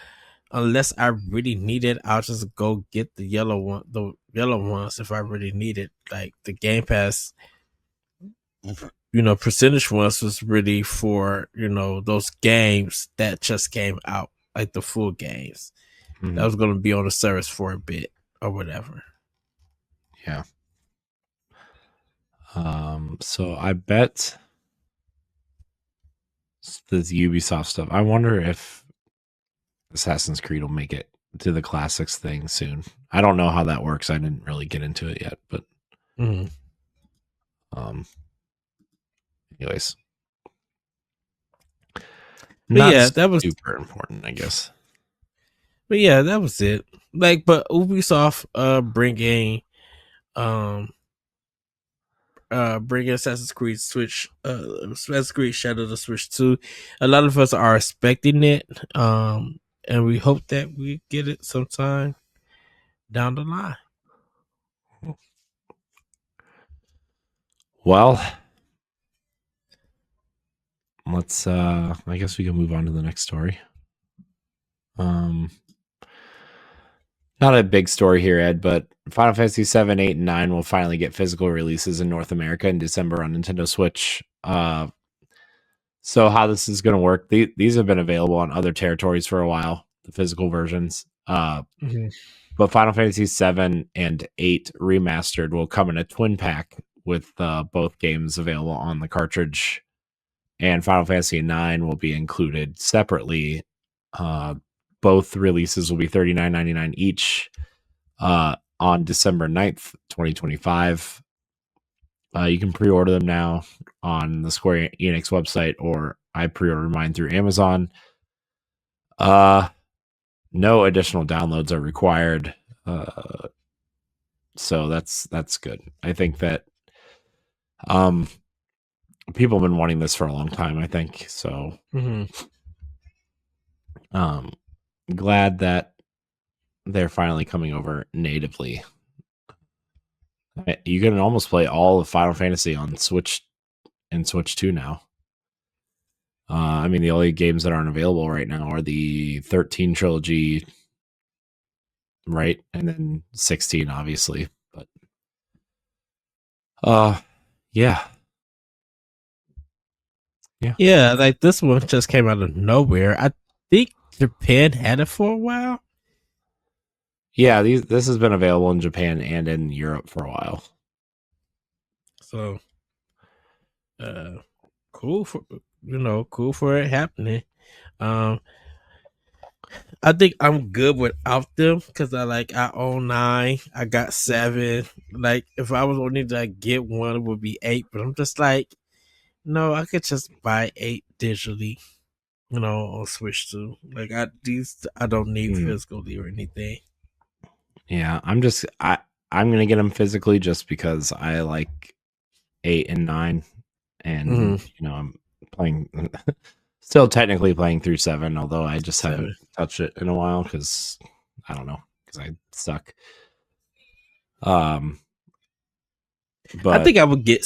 unless I really need it, I'll just go get the yellow ones if I really need it. Like the Game Pass, percentage ones was really for, those games that just came out, like the full games. That was going to be on the service for a bit or whatever. Yeah. So I bet the Ubisoft stuff. I wonder if Assassin's Creed will make it to the classics thing soon. I don't know how that works. I didn't really get into it yet, but anyways. Not that was super important, I guess. But yeah, that was it. Like, but Ubisoft bringing Assassin's Creed Assassin's Creed Shadow to Switch 2. A lot of us are expecting it, and we hope that we get it sometime down the line. Well, let's I guess we can move on to the next story. Not a big story here, Ed, but Final Fantasy VII, 8, and 9 will finally get physical releases in North America in December on Nintendo Switch. So how this is going to work, these have been available on other territories for a while, the physical versions. But Final Fantasy VII and 8 Remastered will come in a twin pack with both games available on the cartridge. And Final Fantasy IX will be included separately. Both releases will be $39.99 each on December 9th, 2025. You can pre-order them now on the Square Enix website, or I pre-ordered mine through Amazon. No additional downloads are required. So that's good. I think that people have been wanting this for a long time, I think. So glad that they're finally coming over natively. You can almost play all of Final Fantasy on Switch and Switch 2 now. I mean, the only games that aren't available right now are the 13 trilogy, right? And then 16, obviously. But yeah. Yeah, like this one just came out of nowhere. I think Japan had it for a while. Yeah, this has been available in Japan and in Europe for a while. So cool for it happening. I think I'm good without them because I own 9. I got 7. Like if I was only to get one, it would be 8. But I'm just like, no, I could just buy 8 digitally, on Switch 2. Like I don't need physically or anything. Yeah, I'm gonna get them physically just because I like 8 and 9, and I'm playing. Still technically playing through 7, although I just haven't touched it in a while because I don't know, because I suck. But I think I would get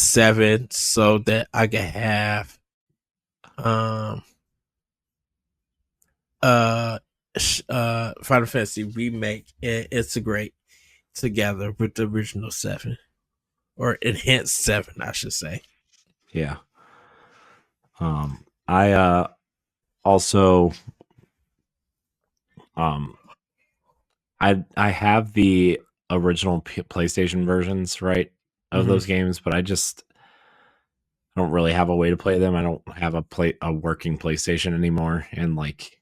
7 so that I can have Final Fantasy remake and integrate together with the original 7 or enhanced 7, I should say. Yeah. I also I have the original PlayStation versions, right, of those games, but I don't really have a way to play them. I don't have a working PlayStation anymore, and like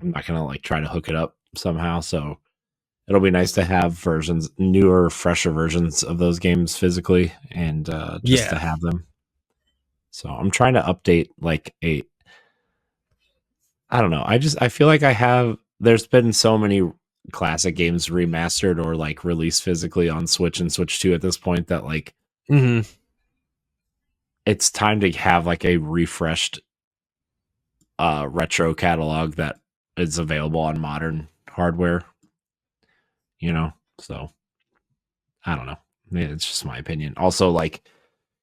I'm not gonna like try to hook it up somehow. So it'll be nice to have newer, fresher versions of those games physically, and just to have them. So I'm trying to update I don't know. I feel like there's been so many classic games remastered or like released physically on Switch and Switch 2 at this point that like it's time to have like a refreshed retro catalog that is available on modern hardware. So I don't know. It's just my opinion. Also, like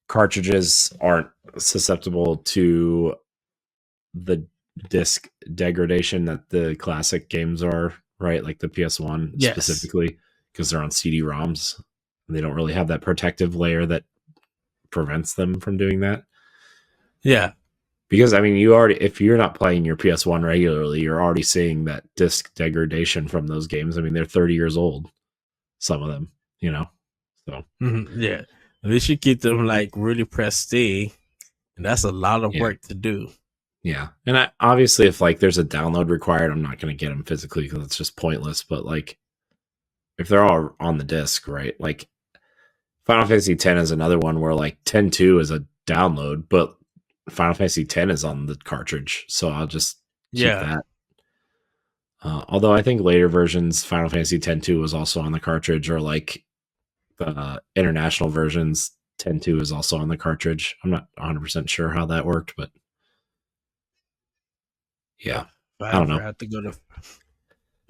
cartridges aren't susceptible to the disc degradation that the classic games are, right? Like the PS1 specifically, because they're on CD-ROMs. They don't really have that protective layer that prevents them from doing that. Yeah. Because I mean, if you're not playing your PS1 regularly, you're already seeing that disc degradation from those games. I mean, they're 30 years old, some of them, So yeah, at least you keep them like really pristine, and that's a lot of work to do. Yeah, and obviously, if like there's a download required, I'm not going to get them physically because it's just pointless. But like, if they're all on the disc, right? Like, Final Fantasy X is another one where like 10.2 is a download, but Final Fantasy X is on the cartridge, so I'll just keep that. Although I think later versions, Final Fantasy X-2 was also on the cartridge, or like the international versions, 10.2 is also on the cartridge. I'm not 100% sure how that worked, but yeah, I don't know. If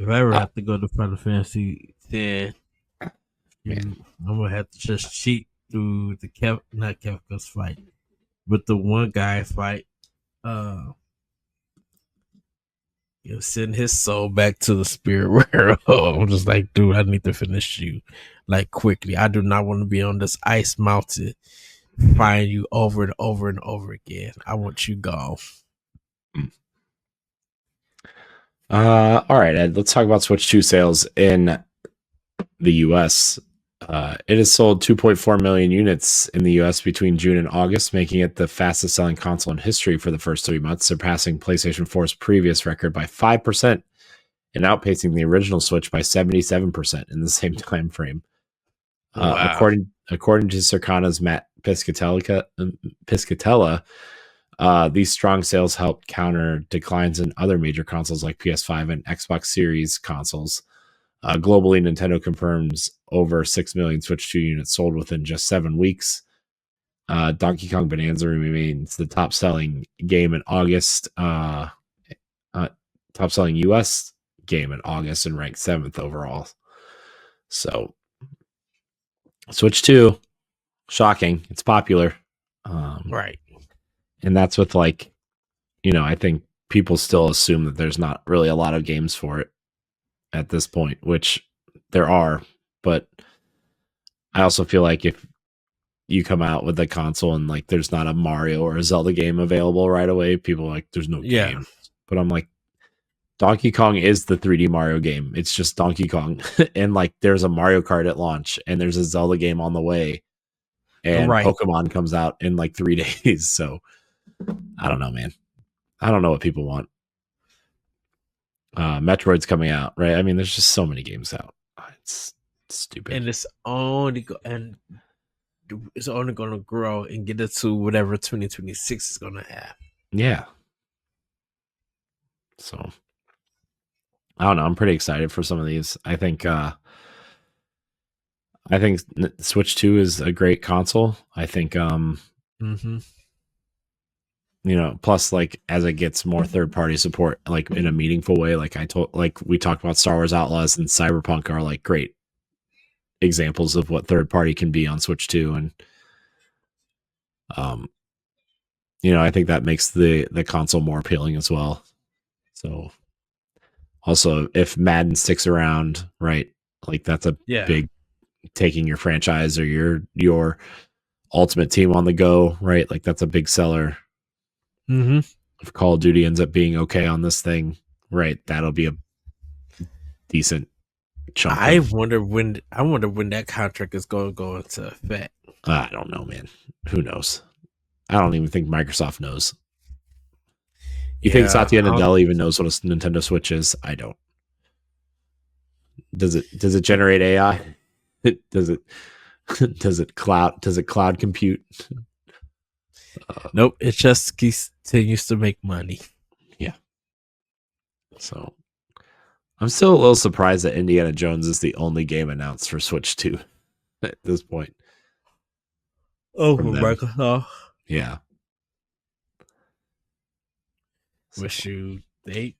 I ever have to go to Final Fantasy X, I'm gonna have to just cheat through the not Kefka's fight, but the one guy fight. Send his soul back to the spirit world. I'm just like, dude, I need to finish you like quickly. I do not want to be on this ice mountain, find you over and over and over again. I want you gone. All right, Ed, let's talk about Switch 2 sales in the US. It has sold 2.4 million units in the US between June and August, making it the fastest selling console in history for the first 3 months, surpassing PlayStation 4's previous record by 5% and outpacing the original Switch by 77% in the same time frame. Wow. According to Circana's Matt Piscatella, these strong sales helped counter declines in other major consoles like PS5 and Xbox Series consoles. Globally, Nintendo confirms over 6 million Switch 2 units sold within just 7 weeks. Donkey Kong Bonanza remains the top-selling game in August. Top-selling U.S. game in August and ranked 7th overall. So Switch 2, shocking. It's popular. Right. And that's with like, I think people still assume that there's not really a lot of games for it at this point, which there are, but I also feel like if you come out with a console and like there's not a Mario or a Zelda game available right away, people are like, there's no game. But I'm like, Donkey Kong is the 3D Mario game. It's just Donkey Kong. And like there's a Mario Kart at launch and there's a Zelda game on the way. And Pokemon comes out in like 3 days. So I don't know, man. I don't know what people want. Metroid's coming out, right? I mean, there's just so many games out. It's stupid. And it's only going to grow and get it to whatever 2026 is going to have. Yeah. So I don't know. I'm pretty excited for some of these. I think Switch 2 is a great console. I think plus like as it gets more third-party support like in a meaningful way, like we talked about Star Wars Outlaws and Cyberpunk are like great examples of what third-party can be on Switch 2, and I think that makes the console more appealing as well. So also if Madden sticks around, right, like that's a big taking your franchise or your ultimate team on the go, right? Like that's a big seller. If Call of Duty ends up being okay on this thing, right, that'll be a decent chunk. I wonder when that contract is going to go into effect. I don't know, man. Who knows? I don't even think Microsoft knows. You think Satya Nadella even knows what a Nintendo Switch is? I don't. Does it generate AI? Does it cloud compute? Nope, it just continues to make money. Yeah. So I'm still a little surprised that Indiana Jones is the only game announced for Switch 2 at this point. Oh, from Microsoft. Yeah. So. They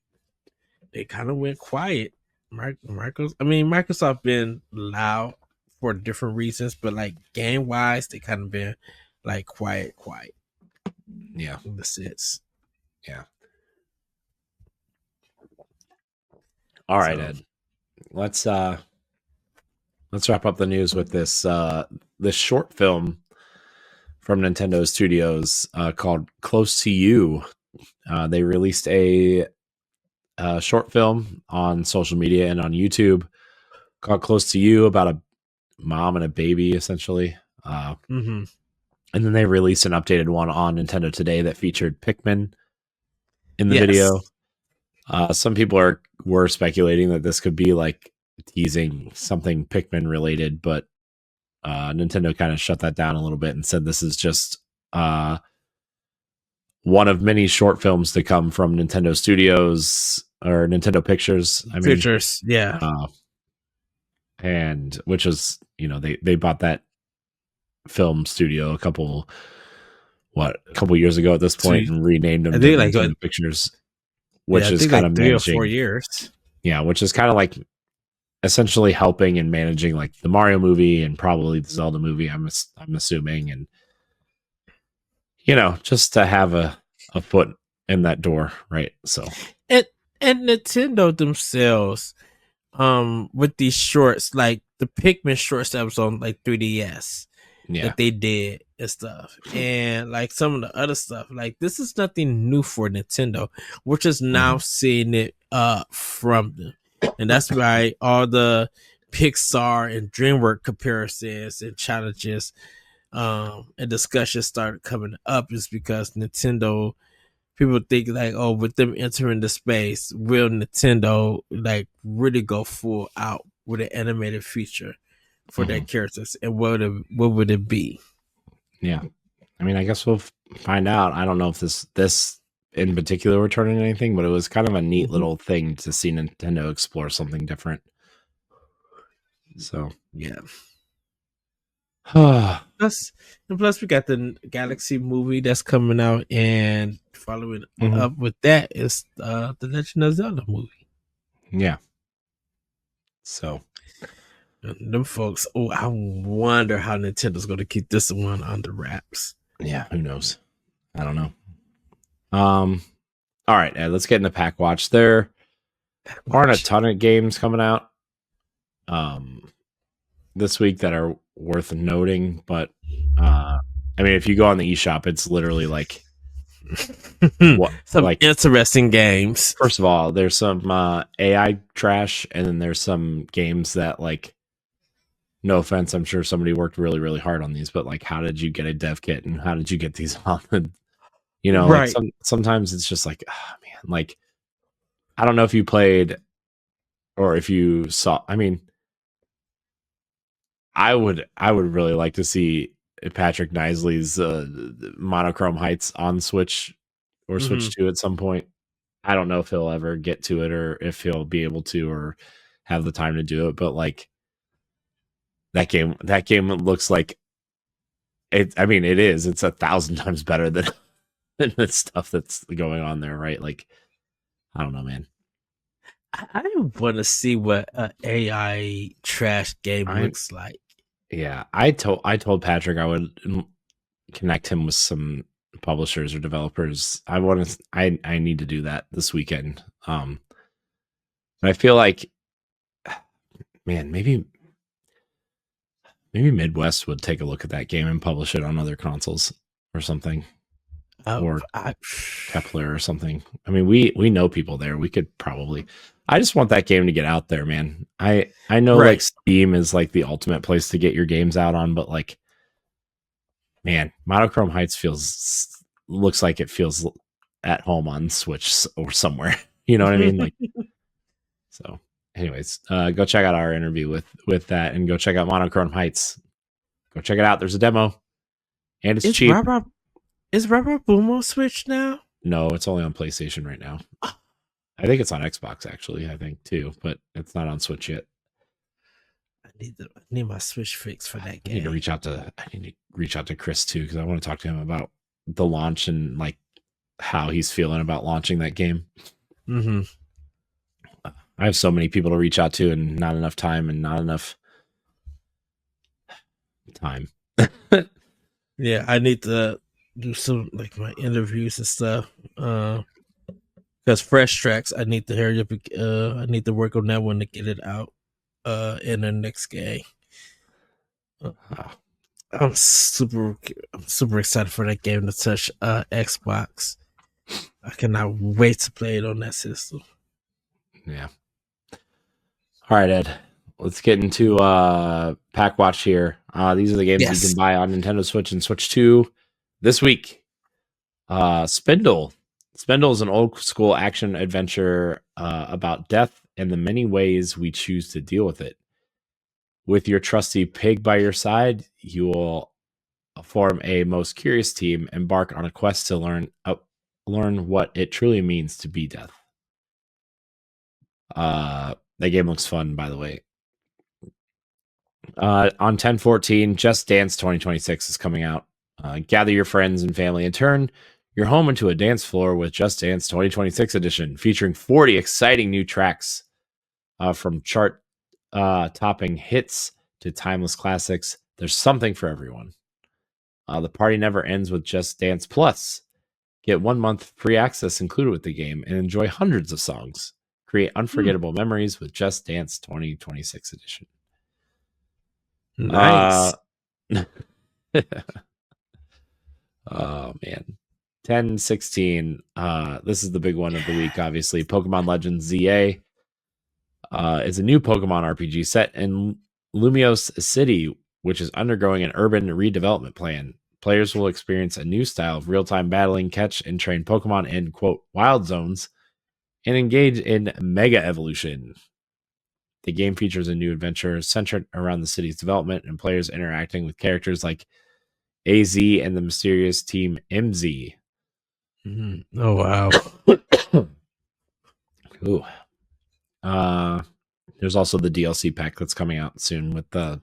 kind of went quiet. Microsoft been loud for different reasons, but like game wise, they kind of been like quiet. Yeah. In the sense. Yeah. All right, Ed. Let's wrap up the news with this short film from Nintendo Studios called Close to You. They released a short film on social media and on YouTube called Close to You about a mom and a baby, essentially. And then they released an updated one on Nintendo Today that featured Pikmin in the video. Some people were speculating that this could be like teasing something Pikmin related, but Nintendo kind of shut that down a little bit and said this is just one of many short films to come from Nintendo Studios or Nintendo Pictures. Pictures, yeah. And which is, they bought that film studio a couple years ago at this point and renamed them to Nintendo Pictures, which is kind of 3 or 4 years. Yeah, which is kind of like essentially helping and managing like the Mario movie and probably the Zelda movie, I'm assuming, and just to have a foot in that door, right? So and Nintendo themselves, with these shorts, like the Pikmin shorts that was on like 3DS, that they did and stuff, and like some of the other stuff, like this is nothing new for Nintendo. We're just now seeing it from them, and that's why all the Pixar and DreamWorks comparisons and challenges and discussions started coming up, is because Nintendo, people think like, oh, with them entering the space, will Nintendo like really go full out with an animated feature for their characters, and what would it be? Yeah, I mean, I guess we'll find out. I don't know if this in particular will turn into anything, but it was kind of a neat little thing to see Nintendo explore something different. So yeah. plus we got the Galaxy movie that's coming out, and following up with that is the Legend of Zelda movie. Yeah. So them folks. Oh, I wonder how Nintendo's going to keep this one under wraps. yeah, who knows? I don't know. All right, Ed, let's get into Pack Watch. There aren't a ton of games coming out this week that are worth noting, but I mean, if you go on the eShop, it's literally like some like interesting games. First of all, there's some AI trash, and then there's some games that, like, no offense, I'm sure somebody worked really, really hard on these, but like, how did you get a dev kit and how did you get these on? You know, right. Like sometimes it's just like, oh, man, like, I don't know if you played or if you saw. I mean, I would really like to see Patrick Knisley's Monochrome Heights on Switch or Switch 2 at some point. I don't know if he'll ever get to it or if he'll be able to or have the time to do it, but like that game looks like it. I mean, it is. It's 1,000 times better than the stuff that's going on there, right? Like, I don't know, man. I want to see what an AI trash game looks like. Yeah, I told Patrick I would connect him with some publishers or developers. I need to do that this weekend. I feel like, man, maybe Midwest would take a look at that game and publish it on other consoles or something. Or Kepler or something. I mean, we know people there. We could probably. I just want that game to get out there, man. I know like Steam is like the ultimate place to get your games out on, but like, man, Monochrome Heights looks like it feels at home on Switch or somewhere. You know what I mean? Like, so. Anyways, go check out our interview with that, and go check out Monochrome Heights. Go check it out. There's a demo, and it's cheap. Is Rubber Boomo Switch now? No, it's only on PlayStation right now. I think it's on Xbox actually. I think too, but it's not on Switch yet. I need my Switch fix for that game. I need to reach out to Chris too, because I want to talk to him about the launch and like how he's feeling about launching that game. Mm-hmm. I have so many people to reach out to, and not enough time, and not enough time. Yeah, I need to do some like my interviews and stuff. Because Fresh Tracks, I need to hurry up. I need to work on that one to get it out in the next game. I'm super excited for that game to touch Xbox. I cannot wait to play it on that system. Yeah. All right, Ed. Let's get into Pack Watch here. These are the games you can buy on Nintendo Switch and Switch 2 this week. Spindle. Spindle is an old school action adventure about death and the many ways we choose to deal with it. With your trusty pig by your side, you will form a most curious team, embark on a quest to learn what it truly means to be death. That game looks fun, by the way. On 10/14, Just Dance 2026 is coming out. Gather your friends and family and turn your home into a dance floor with Just Dance 2026 edition, featuring 40 exciting new tracks from chart topping hits to timeless classics. There's something for everyone. The party never ends with Just Dance Plus. Get 1 month free access included with the game and enjoy hundreds of songs. Create unforgettable memories with Just Dance 2026 edition. Nice. Oh, man. 10/16. This is the big one of the week, obviously. Pokemon Legends ZA is a new Pokemon RPG set in Lumiose City, which is undergoing an urban redevelopment plan. Players will experience a new style of real-time battling, catch, and train Pokemon in, quote, wild zones, and engage in Mega Evolution. The game features a new adventure centered around the city's development and players interacting with characters like AZ and the mysterious team MZ. Mm-hmm. Oh, wow. Ooh. There's also the DLC pack that's coming out soon with the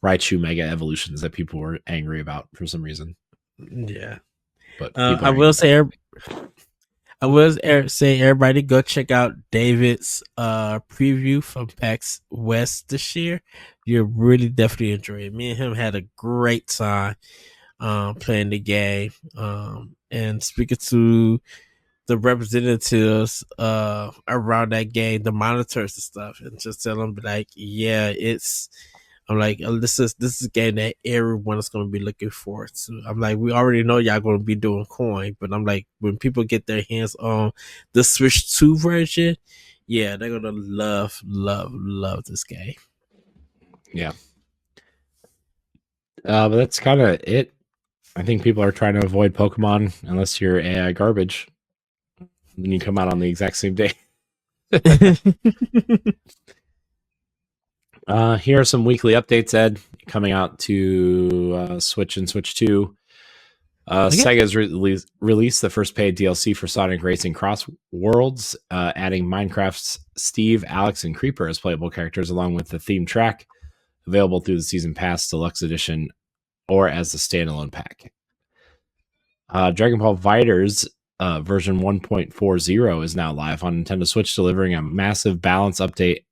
Raichu Mega Evolutions that people were angry about for some reason. Yeah. But I will say I was saying everybody go check out David's preview from PAX West this year. You'll really definitely enjoy it. Me and him had a great time playing the game and speaking to the representatives around that game, the monitors and stuff, and just tell them like, yeah, it's. I'm like, this is a game that everyone is going to be looking forward to. I'm like, we already know y'all going to be doing coin, but I'm like, when people get their hands on the Switch 2 version, yeah, they're going to love this game. Yeah. But that's kind of it. I think people are trying to avoid Pokemon unless you're AI garbage. Then you come out on the exact same day. Here are some weekly updates, Ed, coming out to Switch and Switch 2. Sega's released the first paid DLC for Sonic Racing Cross Worlds, adding Minecraft's Steve, Alex, and Creeper as playable characters, along with the theme track, available through the Season Pass Deluxe Edition or as the standalone pack. Dragon Ball FighterZ version 1.40 is now live on Nintendo Switch, delivering a massive balance update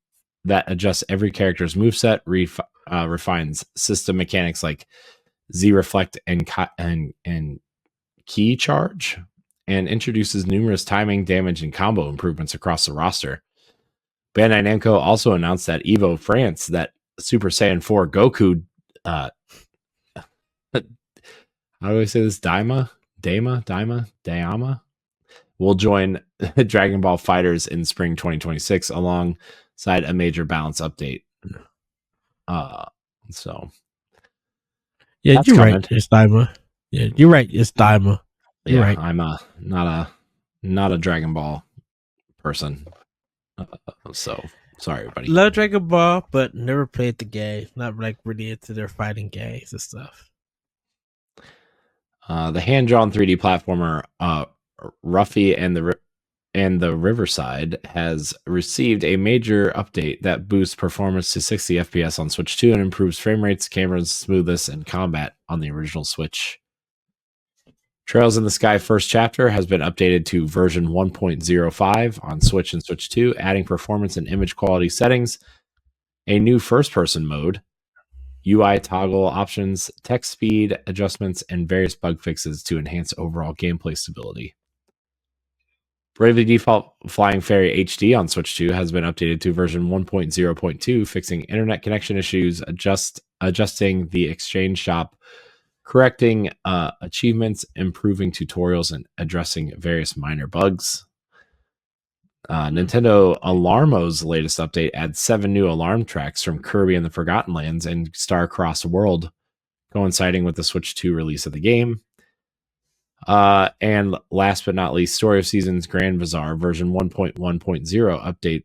that adjusts every character's moveset, refines system mechanics like Z-Reflect and Key Charge, and introduces numerous timing, damage, and combo improvements across the roster. Bandai Namco also announced that Evo France, that Super Saiyan 4 Goku, how do I say this? Daima will join Dragon Ball FighterZ in spring 2026 alongside a major balance update. So yeah, you're right. It's Daima. Yeah, you're right. It's Daima. You're right. I'm not a Dragon Ball person. So sorry, everybody. Love Dragon Ball, but never played the game. Not like really into their fighting games and stuff. The hand-drawn 3D platformer Ruffy and the Riverside has received a major update that boosts performance to 60 FPS on Switch 2 and improves frame rates, cameras, smoothness, and combat on the original Switch. Trails in the Sky First Chapter has been updated to version 1.05 on Switch and Switch 2, adding performance and image quality settings, a new first-person mode, UI toggle options, text speed adjustments, and various bug fixes to enhance overall gameplay stability. Bravely Default Flying Fairy HD on Switch 2 has been updated to version 1.0.2, fixing internet connection issues, adjusting the exchange shop, correcting achievements, improving tutorials, and addressing various minor bugs. Nintendo Alarmo's latest update adds 7 new alarm tracks from Kirby and the Forgotten Lands and Starcross World, coinciding with the Switch 2 release of the game. And last but not least, Story of Seasons Grand Bazaar version 1.1.0 update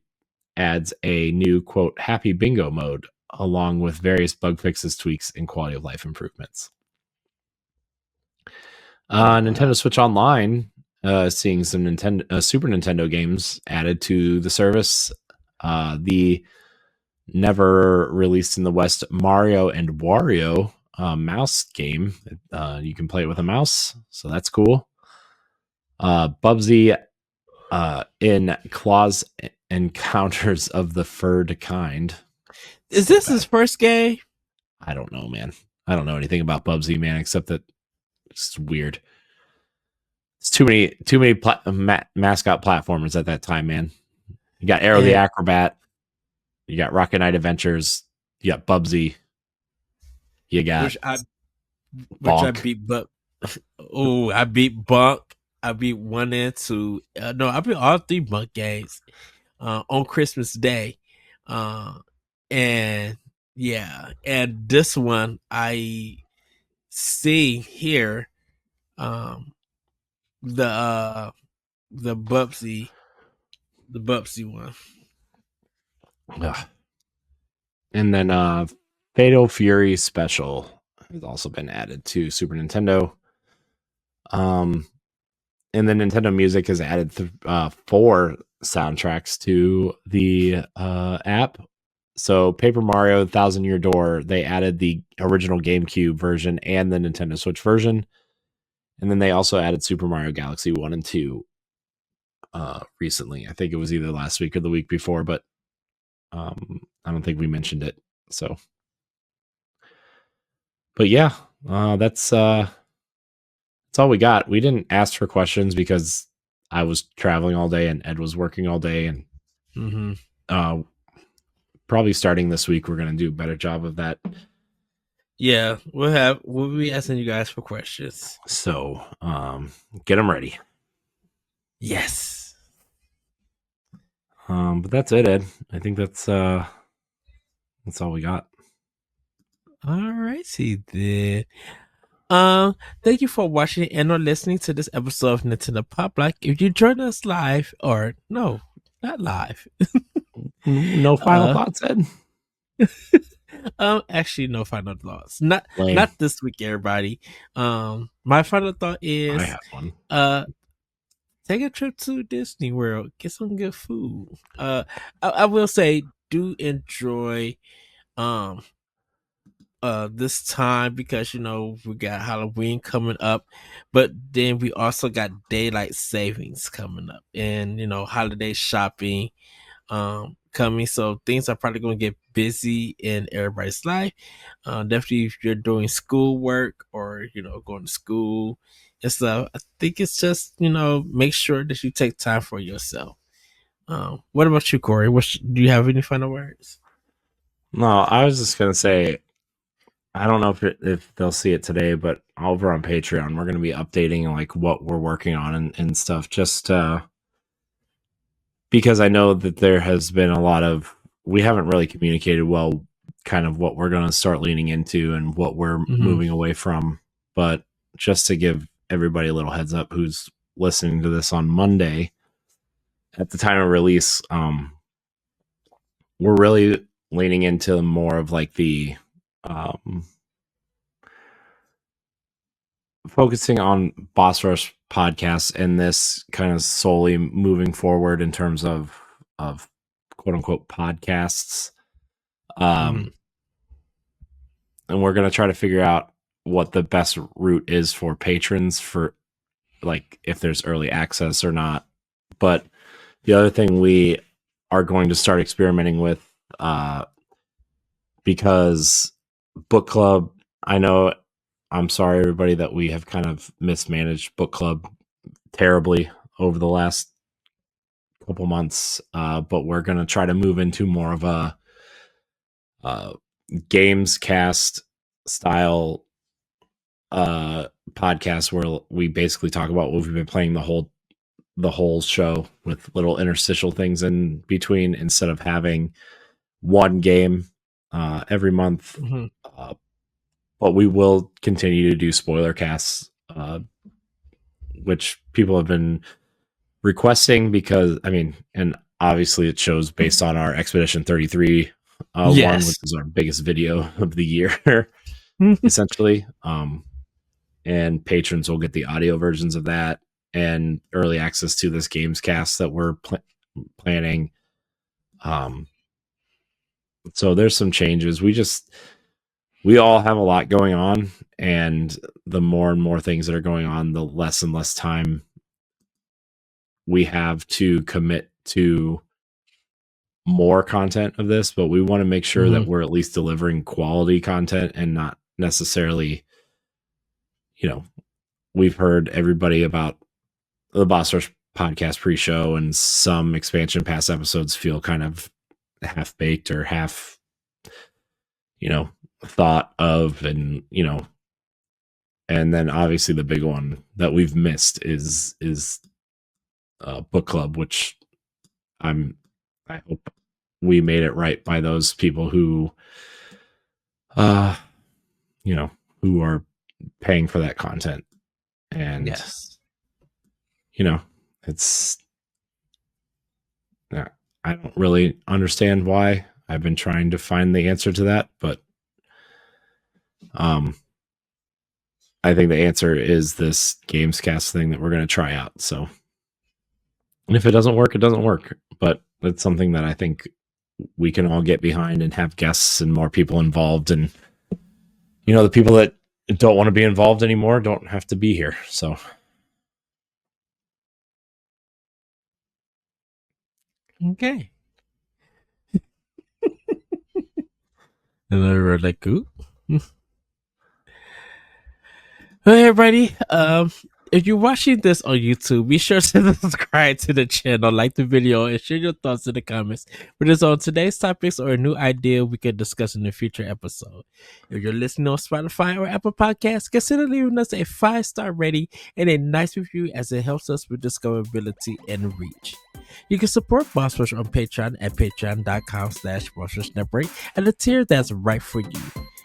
adds a new, quote, Happy Bingo mode, along with various bug fixes, tweaks, and quality of life improvements. Nintendo Switch Online seeing some Super Nintendo games added to the service. The never released in the West Mario and Wario mouse game. You can play it with a mouse, so that's cool. Bubsy in Claws Encounters of the Furred Kind. Is this his first game? I don't know, man. I don't know anything about Bubsy, man, except that it's weird. It's too many mascot platformers at that time, man. You got Arrow the Acrobat, you got Rocket Knight Adventures, you got Bubsy, you got which I beat, but I beat Bunk. I beat 1 and 2. No, I beat all 3 Bunk games on Christmas Day, and yeah, and this one I see here. The Bubsy one. Ugh. And then Fatal Fury Special has also been added to Super Nintendo. And then Nintendo Music has added 4 soundtracks to the app. So Paper Mario 1000 Year Door, they added the original GameCube version and the Nintendo Switch version. And then they also added Super Mario Galaxy 1 and 2 recently. I think it was either last week or the week before, but I don't think we mentioned it. So, but yeah, that's all we got. We didn't ask for questions because I was traveling all day and Ed was working all day, and probably starting this week, we're going to do a better job of that. Yeah, we'll be asking you guys for questions. So, get them ready. Yes. But that's it, Ed. I think that's all we got. All right, see then. Thank you for watching and or listening to this episode of Nintendo Pow Block. If you joined us live, or no, not live. No final thoughts, Ed. Actually, no final thoughts. Not this week, everybody. My final thought is I have one. Take a trip to Disney World, get some good food. I will say, do enjoy this time, because we got Halloween coming up, but then we also got daylight savings coming up, and holiday shopping coming, so things are probably going to get busy in everybody's life. Definitely if you're doing schoolwork or going to school and stuff, I think it's just make sure that you take time for yourself. What about you, Corey? Do you have any final words? No, I was just gonna say, I don't know if they'll see it today, but over on Patreon, we're going to be updating like what we're working on and stuff. Just because I know that there has been a lot of, we haven't really communicated well, kind of what we're going to start leaning into and what we're moving away from. But just to give everybody a little heads up, who's listening to this on Monday, at the time of release, we're really leaning into more of like the focusing on Boss Rush podcasts, and this kind of solely moving forward in terms of quote unquote podcasts. And we're going to try to figure out what the best route is for patrons, for like if there's early access or not. But the other thing we are going to start experimenting with, because book club, I know, I'm sorry everybody that we have kind of mismanaged book club terribly over the last couple months, but we're going to try to move into more of a games cast style podcast where we basically talk about what we've been playing the whole show, with little interstitial things in between, instead of having one game every month. But we will continue to do spoiler casts, which people have been requesting, because and obviously it shows based on our Expedition 33 one, which is our biggest video of the year, essentially. And patrons will get the audio versions of that and early access to this games cast that we're planning. So there's some changes. We all have a lot going on, and the more and more things that are going on, the less and less time we have to commit to more content of this. But we want to make sure that we're at least delivering quality content, and not necessarily, we've heard everybody about the Boss Rush podcast pre-show, and some expansion pass episodes feel kind of half-baked or half, thought of, and and then obviously the big one that we've missed is book club, which I hope we made it right by those people who who are paying for that content. And it's, I don't really understand why. I've been trying to find the answer to that, but I think the answer is this Gamescast thing that we're going to try out. So, and if it doesn't work, it doesn't work. But it's something that I think we can all get behind and have guests and more people involved. And, the people that don't want to be involved anymore don't have to be here. So, Okay. Another red light cool. Hey everybody, if you're watching this on YouTube, be sure to subscribe to the channel, like the video, and share your thoughts in the comments with us on today's topics or a new idea we could discuss in a future episode. If you're listening on Spotify or Apple Podcasts, consider leaving us a 5-star rating and a nice review as it helps us with discoverability and reach. You can support Boss Rush on Patreon at patreon.com/BossRushNetwork at a tier that's right for you.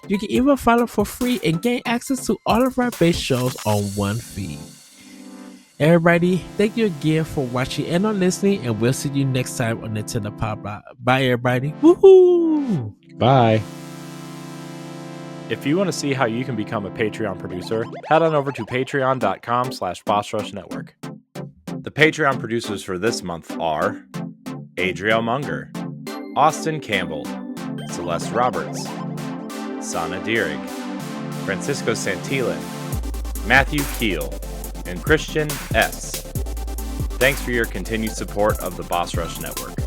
You can even follow for free and gain access to all of our base shows on one feed. Everybody, thank you again for watching and on listening, and we'll see you next time on Nintendo Pow Block. Bye, everybody. Woohoo! Bye. If you want to see how you can become a Patreon producer, head on over to patreon.com/BossRushNetwork. The Patreon producers for this month are Adriel Munger, Austin Campbell, Celeste Roberts, Sana Dirrig, Francisco Santillan, Matthew Keel, and Christian S. Thanks for your continued support of the Boss Rush Network.